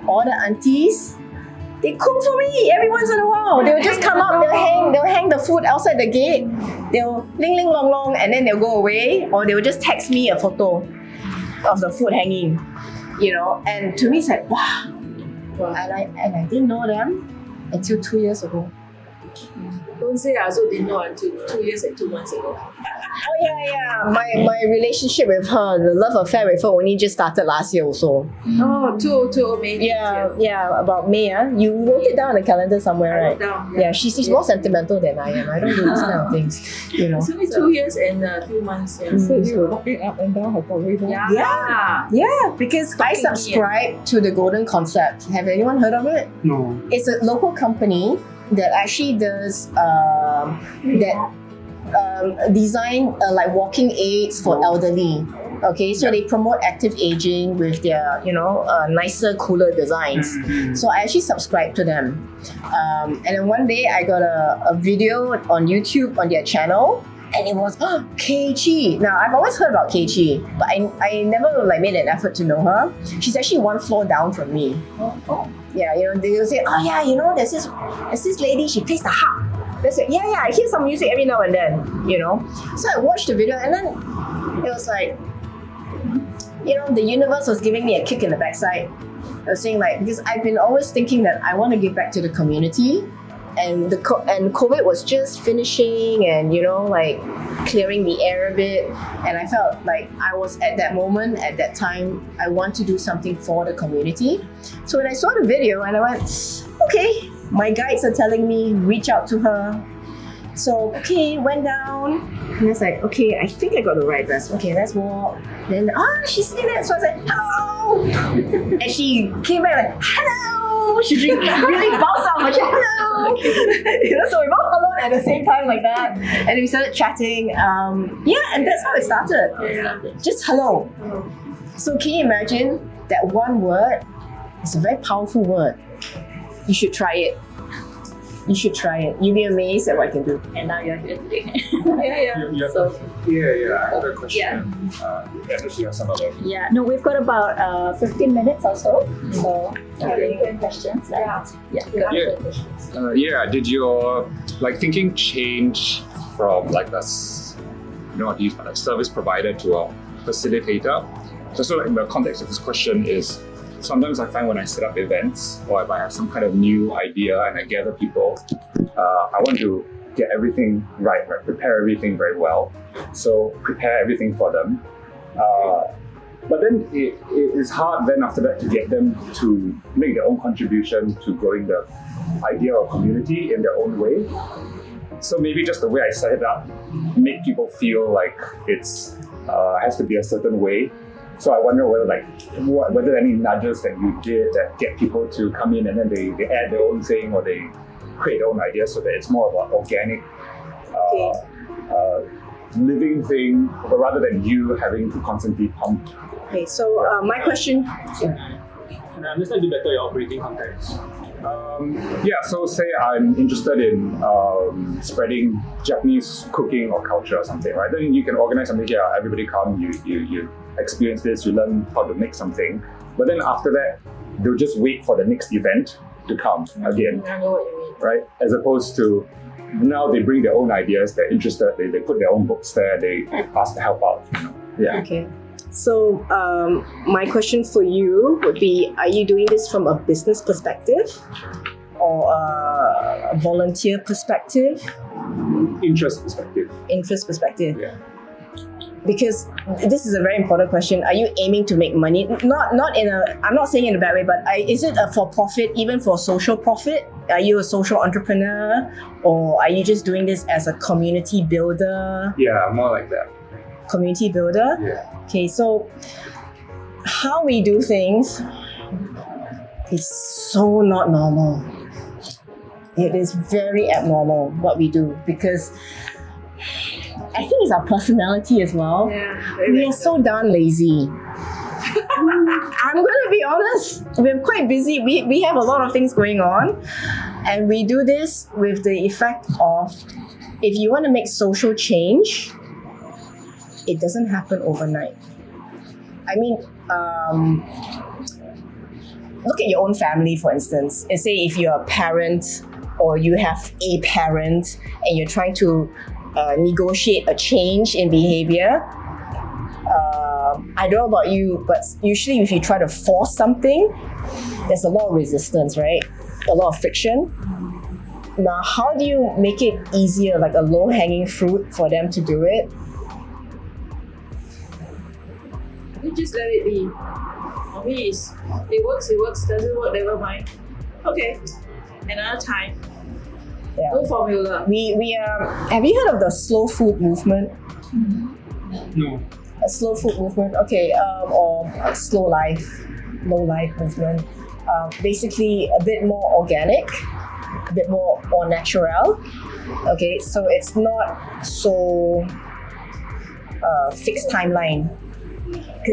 All the aunties, they cook for me every once in a while. They'll just come up, they'll hang the food outside the gate, they'll ling ling long long, and then they'll go away, or they will just text me a photo of the food hanging, you know. And to me, it's like wow. And I didn't know them until 2 years ago. Don't say I also didn't know until 2 years and 2 months ago. Oh yeah. My relationship with her, the love affair with her, only just started last year also. Oh, two May. Yeah, about May. You wrote it down on the calendar somewhere, right? Down, yeah, she's more sentimental than I am. I don't do this kind of things, you know. It's only 2 years and a few months. Yeah. So you were walking up and down her corridor. Yeah, because I subscribe to the Golden Concept. Have anyone heard of it? No. It's a local company that actually does design like walking aids for elderly. Okay, so they promote active aging with their, nicer, cooler designs. So I actually subscribed to them. And then one day I got a video on YouTube on their channel, and it was Kei. Now I've always heard about Kei, but I never made an effort to know her. She's actually one floor down from me. Yeah, they'll say, there's this lady, she plays the harp. They say, I hear some music every now and then, So I watched the video, and then it was like, the universe was giving me a kick in the backside. I was saying because I've been always thinking that I want to give back to the community, and and COVID was just finishing and clearing the air a bit, and I felt like I was at that moment, at that time, I want to do something for the community. So when I saw the video, and I went, okay, my guides are telling me reach out to her. So went down, and I was like, okay, I think I got the right dress. Okay, let's walk. Then she's sitting there, so I was like, hello, and she came back like, hello. She really bounced out my hello. So we both hello at the same time like that, and we started chatting. And that's how it started. Just hello. So can you imagine that one word? It's a very powerful word. You should try it. You should try it. You'll be amazed at what I can do. And now you're here today. So, yeah, I have a question. Yeah. Does she have some other? Yeah, no, we've got about 15 minutes or so. So, any questions? Did your thinking change from a service provider to a facilitator? So in the context of this question is, sometimes I find when I set up events or if I have some kind of new idea and I gather people, I want to get everything right, prepare everything very well. So prepare everything for them. But then it is hard then after that to get them to make their own contribution to growing the idea or community in their own way. So maybe just the way I set it up make people feel like it's has to be a certain way. So I wonder whether any nudges that you did that get people to come in and then they add their own thing or they create their own ideas so that it's more of an organic living thing rather than you having to constantly pump. Okay, so my question. Can I understand you better your operating context? So say I'm interested in spreading Japanese cooking or culture or something, right? Then you can organize something here, everybody come, you experience this, you learn how to make something. But then after that, they'll just wait for the next event to come again. I know what you mean. Right? As opposed to now they bring their own ideas, they're interested, they put their own books there, they ask to help out. Yeah. Okay. So my question for you would be, are you doing this from a business perspective or a volunteer perspective? Interest perspective. Interest perspective. Yeah. Because this is a very important question. Are you aiming to make money? Not in a, I'm not saying in a bad way, but is it a for profit, even for social profit? Are you a social entrepreneur or are you just doing this as a community builder? Yeah, more like that. Community builder? Yeah. Okay, so how we do things is so not normal. It is very abnormal what we do because I think it's our personality as well. Yeah, we are so darn lazy. I'm gonna be honest, we're quite busy. We have a lot of things going on and we do this with the effect of if you want to make social change, it doesn't happen overnight. I mean, look at your own family, for instance. And say if you're a parent or you have a parent and you're trying to negotiate a change in behavior. I don't know about you, but usually if you try to force something, there's a lot of resistance, right? A lot of friction. Now, how do you make it easier, like a low-hanging fruit for them to do it? You just let it be. For me, it works, doesn't work, never mind. Okay, another time. Yeah. No formula. We have you heard of the slow food movement? No. A slow food movement, okay, or a slow life movement. Basically, a bit more organic, a bit more natural. Okay, so it's not so fixed timeline.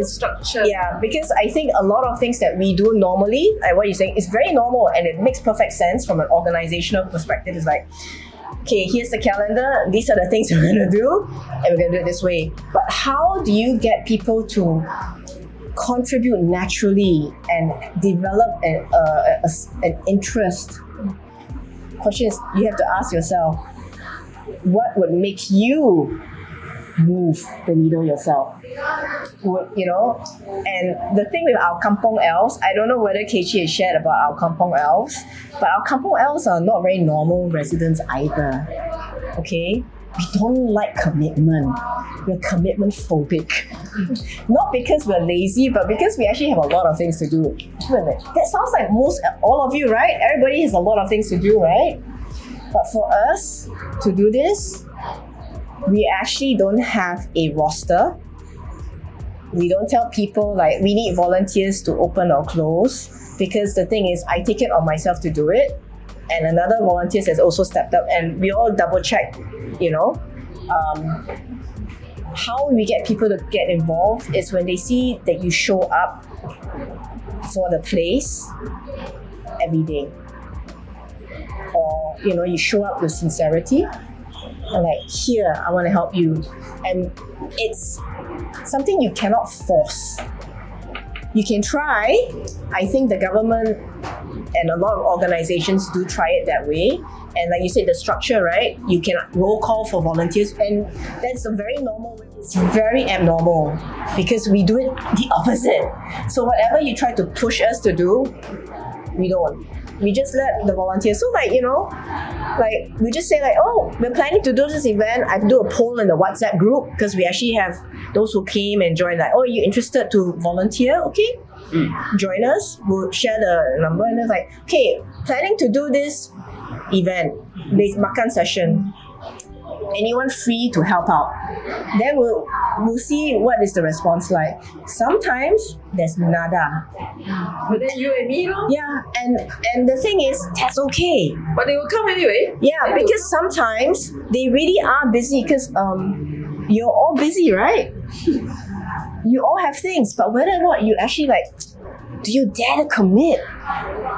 Structure. Yeah, because I think a lot of things that we do normally, like what you're saying, is very normal and it makes perfect sense from an organizational perspective. It's like, okay, here's the calendar, these are the things we're going to do, and we're going to do it this way. But how do you get people to contribute naturally and develop an interest? Question is, you have to ask yourself, what would make you move the needle yourself? And the thing with our kampong elves, I don't know whether Keiichi has shared about our kampong elves, but our kampong elves are not very normal residents either. Okay? We don't like commitment. We're commitment phobic. Not because we're lazy, but because we actually have a lot of things to do. Wait a minute. That sounds like all of you, right? Everybody has a lot of things to do, right? But for us to do this, we actually don't have a roster. We don't tell people like we need volunteers to open or close, because the thing is I take it on myself to do it and another volunteer has also stepped up and we all double check, how we get people to get involved is when they see that you show up for the place every day or you show up with sincerity. And like, here, I want to help you. And it's something you cannot force. You can try. I think the government and a lot of organizations do try it that way. And like you said, the structure, right? You can roll call for volunteers, and that's a very normal way. It's very abnormal because we do it the opposite. So whatever you try to push us to do, we don't. We just let the volunteers. So like, we just say like, oh, we're planning to do this event. I do a poll in the WhatsApp group because we actually have those who came and joined like, oh, are you interested to volunteer? Okay, join us. We'll share the number, and it's like, okay, planning to do this event, this makan session. Anyone free to help out? Then we'll see what is the response like. Sometimes there's nada. But then you and me, no? Yeah, and the thing is, that's okay. But they will come anyway. Yeah, because sometimes they really are busy because you're all busy, right? You all have things, but whether or not you actually like, do you dare to commit?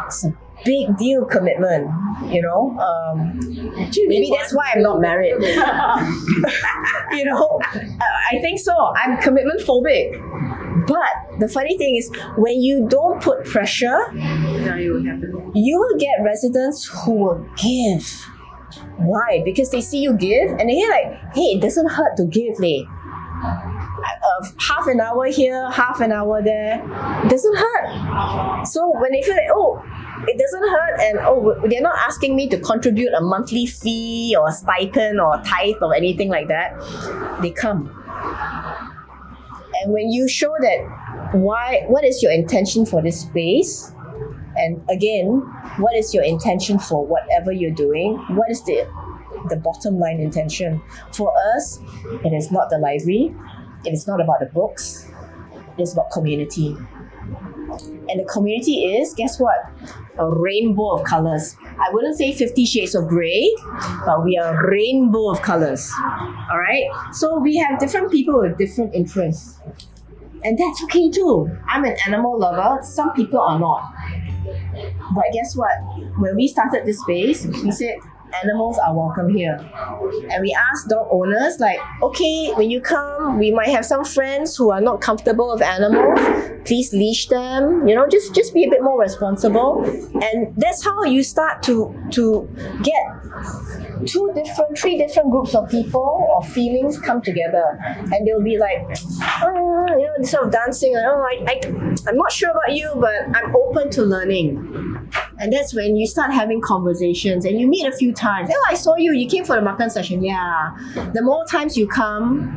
It's a big deal commitment, maybe that's why I'm not married. I think so. I'm commitment phobic. But the funny thing is, when you don't put pressure, you will get residents who will give. Why? Because they see you give and they hear like, hey, it doesn't hurt to give, leh. Half an hour here, half an hour there, it doesn't hurt. So when they feel like, oh, it doesn't hurt, and they're not asking me to contribute a monthly fee or a stipend or a tithe or anything like that, they come. And when you show that what is your intention for this space, and again, what is your intention for whatever you're doing, what is the bottom line intention? For us, it is not the library, it is not about the books, it is about community. And the community is, guess what? A rainbow of colors. I wouldn't say 50 shades of grey, but we are a rainbow of colors. All right? So we have different people with different interests. And that's okay too. I'm an animal lover. Some people are not. But guess what? When we started this space, we said, animals are welcome here. And we asked dog owners like, okay, when you come, we might have some friends who are not comfortable with animals. Please leash them, just be a bit more responsible. And that's how you start to get 3 different groups of people or feelings come together. And they'll be like, sort of dancing, I'm not sure about you, but I'm open to learning. And that's when you start having conversations and you meet a few times. Oh, I saw you, you came for the makan session. Yeah. The more times you come,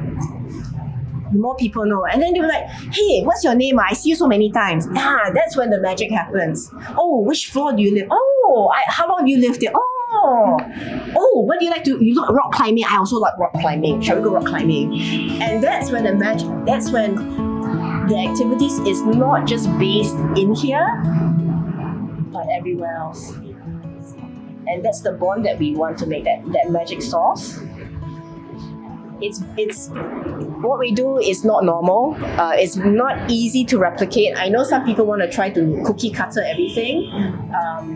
the more people know. And then they're like, hey, what's your name? I see you so many times. That's when the magic happens. Oh, which floor do you live? Oh, how long do you live there? Oh, what do you like to, you like rock climbing? I also like rock climbing. Shall we go rock climbing? And that's when that's when the activities is not just based in here, but everywhere else. And that's the bond that we want to make, that magic sauce. It's what we do is not normal. It's not easy to replicate. I know some people want to try to cookie cutter everything,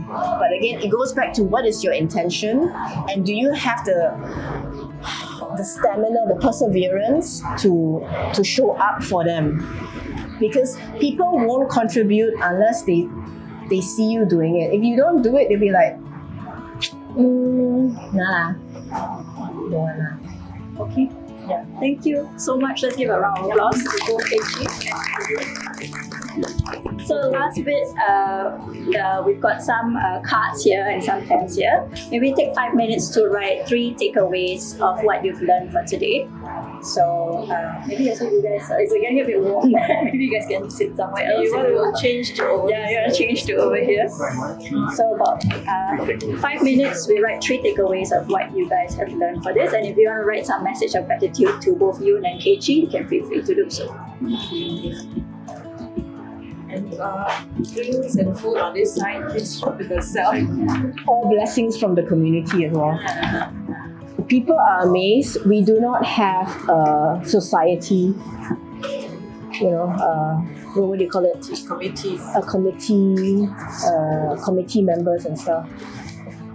but again, it goes back to what is your intention, and do you have the stamina, the perseverance to show up for them? Because people won't contribute unless they see you doing it. If you don't do it, they'll be like, nah, don't wanna. Okay. Yeah. Thank you so much. Let's give a round of applause to both KG. So last bit, we've got some cards here and some pens here. Maybe take 5 minutes to write 3 takeaways of what you've learned for today. So maybe also you guys, it's getting a bit warm. Maybe you guys can sit somewhere else. You want to change to over here? Yeah, you want to change to over here. So about 5 minutes, we write 3 takeaways of what you guys have learned for this. And if you want to write some message of gratitude to both you and KG, you can feel free to do so. And drinks and food on this side, please shop with yourself. All blessings from the community as well. People are amazed. We do not have a society, what do you call it? Committee. Committee members and stuff.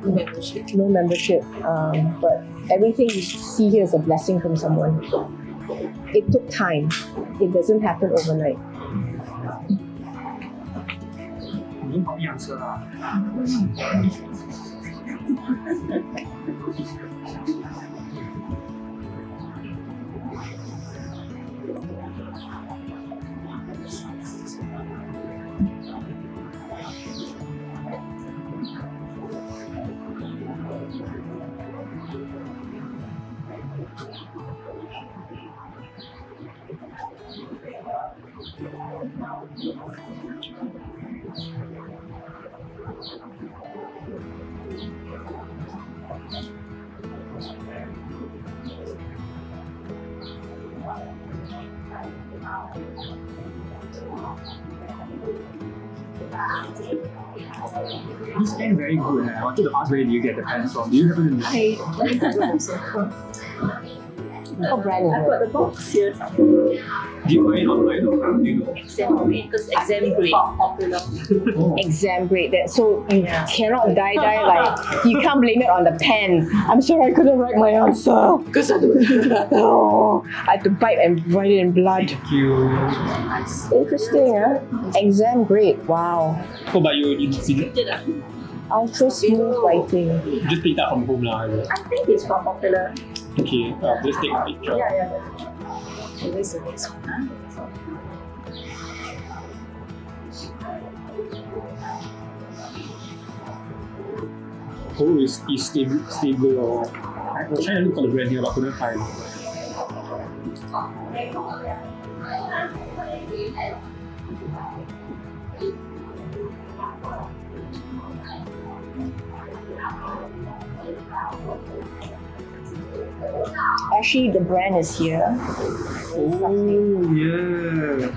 No membership. But everything you see here is a blessing from someone. It took time. It doesn't happen overnight. This pen very good. I wanted to ask where do you get the pens from? Do you happen to know? What brand is I've it? got the box here. Do you buy it online or do you know? Exam grade, because exam grade popular. Exam grade. So you cannot die like you can't blame it on the pen. I'm sorry I couldn't write my answer because I had to bite and write it in blood. Thank you. Interesting, huh? Exam grade. Wow. Oh, but you Ultra smooth writing. just picked up from home lah. Is it? I think it's from popular. Okay, just take a picture. So this is the next one. Oh, is stable or... I was trying to look for the brand here but couldn't find. Actually, the brand is here. Oh, yes.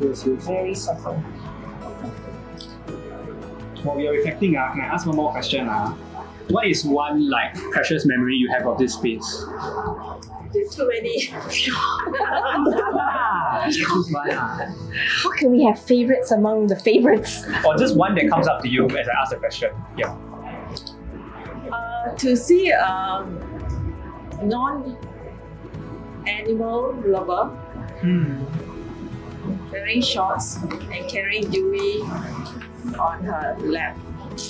Yes. Very subtle. While we are reflecting, can I ask one more question? What is one like precious memory you have of this space? There's too many. Choose one. How can we have favorites among the favorites? Or just one that comes up to you as I ask the question. Yeah. To see a non-animal lover wearing shorts and carrying Dewey on her lap.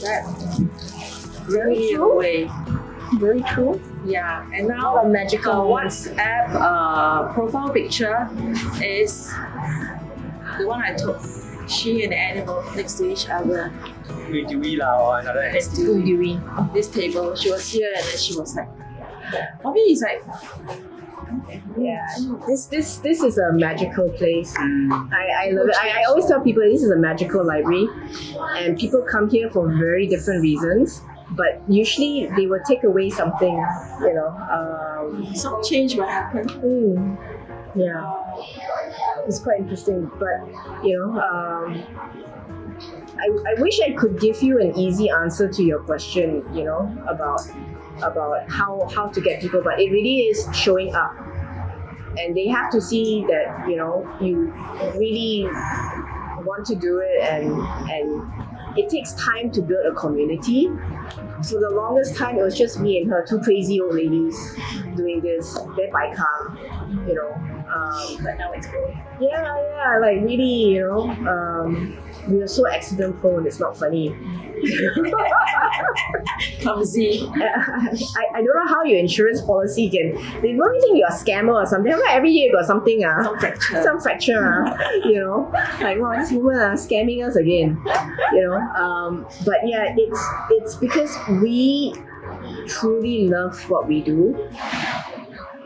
That blew me away. Very true. Yeah, and now A magical her moment. WhatsApp profile picture is the one I took. She and the animal next to each other. With Dewey or another Next to Dewey. this table. She was here and then she was like, for me it's like, Yeah, this is a magical place. I love it. I always tell people this is a magical library, and people come here for very different reasons. But usually they will take away something, some change will happen. Yeah, it's quite interesting. But I wish I could give you an easy answer to your question. About how to get people, but it really is showing up. And they have to see that you really want to do it, and it takes time to build a community. For the longest time, it was just me and her, two crazy old ladies doing this. Then by car, But now it's growing. yeah, like really, we were so accident prone. It's not funny. Clumsy. I don't know how your insurance policy can. They probably think you're a scammer or something. Like every year you got something. Some fracture. Like, wow, this woman scamming us again. But yeah, it's because we truly love what we do.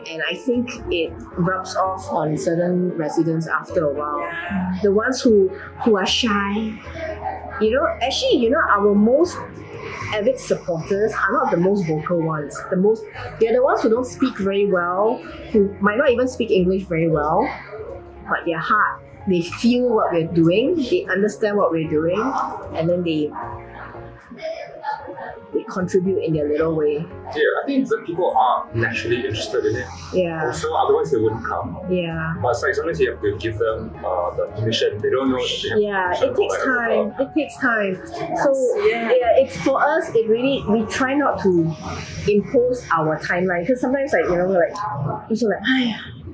And I think it rubs off on certain residents after a while. The ones who are shy. Our most avid supporters are not the most vocal ones. They're the ones who don't speak very well, who might not even speak English very well, but their heart, they feel what we're doing, they understand what we're doing, and then they contribute in their little way. Yeah, I think good people are naturally interested in it. Yeah. Also, otherwise they wouldn't come. Yeah. But it's like sometimes you have to give them the permission. They don't know that they have Yeah, permission it for takes like time. It takes time. So yeah, it's for us. It really we try not to impose our timeline because sometimes like we're like also like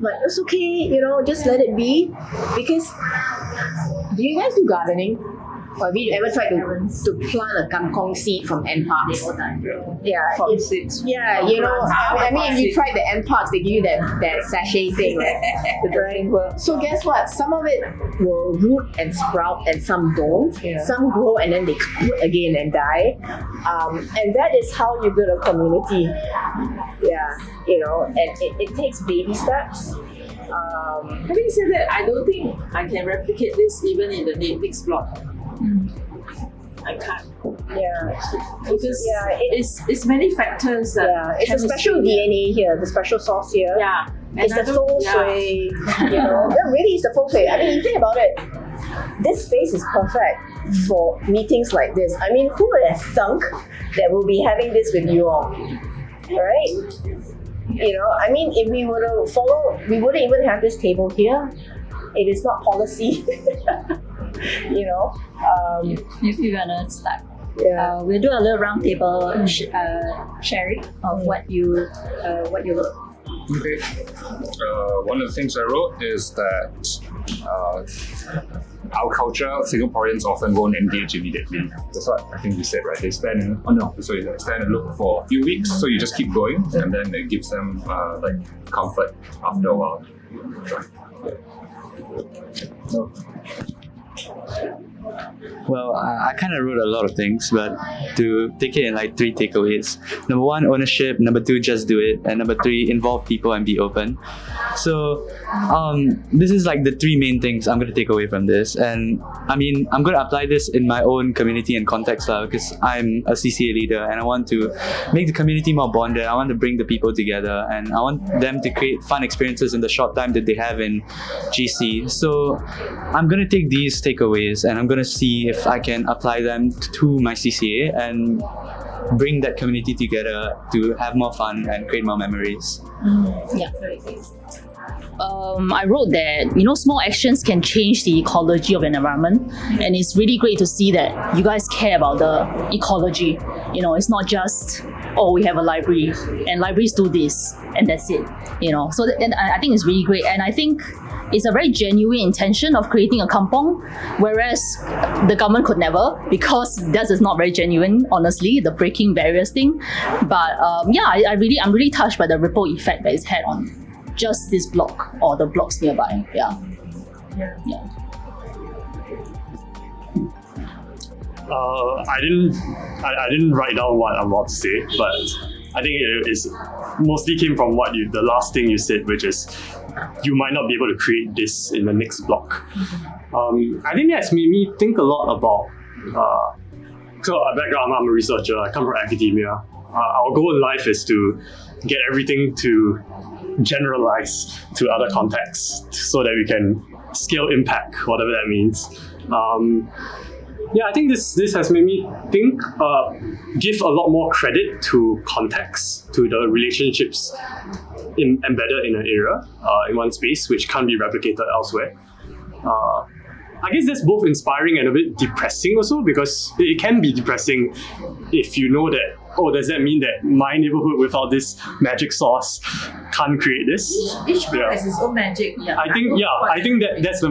like it's okay, just let it be. Because do you guys do gardening? Or have you ever tried to plant a kangkong seed from NParks? Yeah, From seeds. yeah, I mean, if you tried the NParks, they give you that sachet thing, right? The drying work. So guess what? Some of it will root and sprout, and some don't. Yeah. Some grow and then they root again and die. And that is how you build a community. Yeah, and it takes baby steps. Having said that, I don't think I can replicate this even in the next block. I can't. Yeah. Because It's it's many factors. it's a special DNA here, the special sauce here. Yeah. It's the feng shui, It really is the feng shui. I mean, you think about it, this space is perfect for meetings like this. I mean, who would have thunk that we'll be having this with you all, right? I mean, if we were to follow, we wouldn't even have this table here. It is not policy, If you're gonna start, Yeah. we'll do a little round table sharing of what you wrote. Okay. One of the things I wrote is that our culture, Singaporeans often won't engage immediately. That's what I think you said, right? They stand and look for a few weeks, so you just keep going, and then it gives them comfort after a while. No. Well, I kind of wrote a lot of things, but to take it in like 3 takeaways. Number 1, ownership. Number 2, just do it. And number 3, involve people and be open. So, this is like the 3 main things I'm going to take away from this. And I mean, I'm going to apply this in my own community and context because I'm a CCA leader and I want to make the community more bonded. I want to bring the people together and I want them to create fun experiences in the short time that they have in GC. So, I'm going to take these takeaways and I'm going to see if I can apply them to my CCA and bring that community together to have more fun and create more memories. Yeah. I wrote that small actions can change the ecology of an environment, and it's really great to see that you guys care about the ecology. It's not just we have a library and libraries do this and that's it. So I think it's really great, and I think it's a very genuine intention of creating a kampong, whereas the government could never, because that is not very genuine, honestly, the breaking barriers thing. But I'm really touched by the ripple effect that it's had on just this block or the blocks nearby. Yeah. I didn't write down what I'm about to say, but I think it mostly came from the last thing you said, which is you might not be able to create this in the next block. I think that's made me think a lot about. So, background, I'm a researcher. I come from academia. Our goal in life is to get everything to generalize to other contexts so that we can scale impact, whatever that means. I think this has made me think, give a lot more credit to context, to the relationships embedded in an area, in one space, which can't be replicated elsewhere. I guess that's both inspiring and a bit depressing also, because it can be depressing if you know that, does that mean that my neighborhood without this magic sauce can't create this? Each block has its own magic. I think that's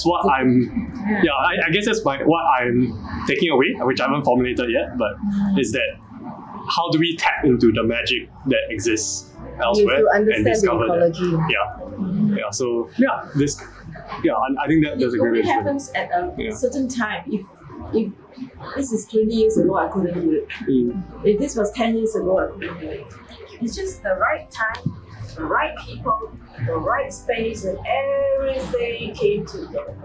what I'm. I guess that's what I'm taking away, which I haven't formulated yet. But is that how do we tap into the magic that exists elsewhere and discover that? I think that's a great way. It only happens at a certain time. If this is 20 years ago, I couldn't do it. If this was 10 years ago, I couldn't do it. It's just the right time, the right people, the right space, and everything came together.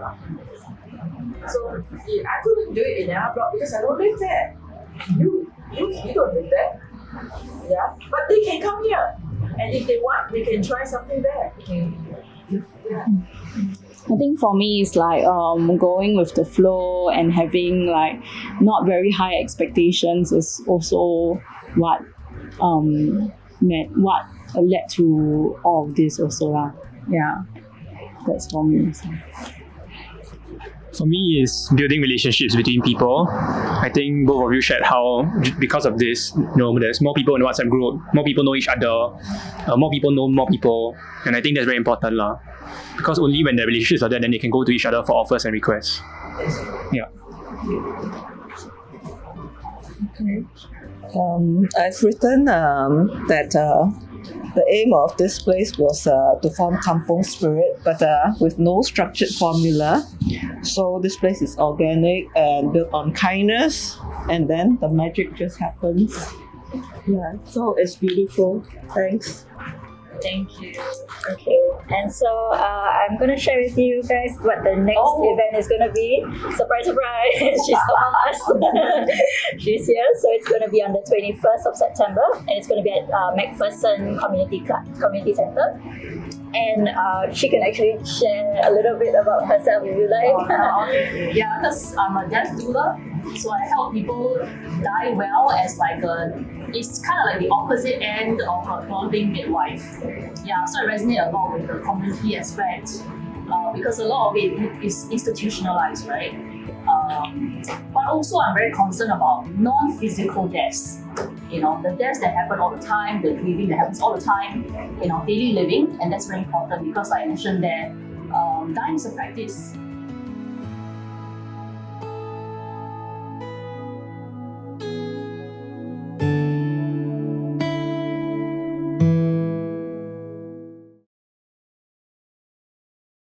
So I couldn't do it in our block because I don't live there. You don't live there. Yeah, but they can come here, and if they want, they can try something there. Yeah. I think for me it's like going with the flow and having like not very high expectations is also what led to all of this also lah. Yeah, that's for me. For me, it's building relationships between people. I think both of you shared how, because of this, there's more people in the WhatsApp group, more people know each other, more people know more people, and I think that's very important lah. Because only when the relationships are there, then they can go to each other for offers and requests. Yeah. Okay. I've written that the aim of this place was to form kampong spirit, but with no structured formula. So this place is organic and built on kindness, and then the magic just happens. Yeah, so it's beautiful. Thanks. Thank you. Okay, and so I'm gonna share with you guys what the next event is gonna be. Surprise, surprise! She's among us. She's here, so it's gonna be on the 21st of September, and it's gonna be at MacPherson Community Centre. And she can actually share a little bit about herself if you like. Yeah, because I'm a death doula, so I help people die well as like it's kind of like the opposite end of a clothing midwife. Yeah, so I resonate a lot with the community aspect because a lot of it is institutionalized, right? But also I'm very concerned about non-physical deaths. The deaths that happen all the time, the grieving that happens all the time, daily living, and that's very important because like I mentioned there, dying is a practice.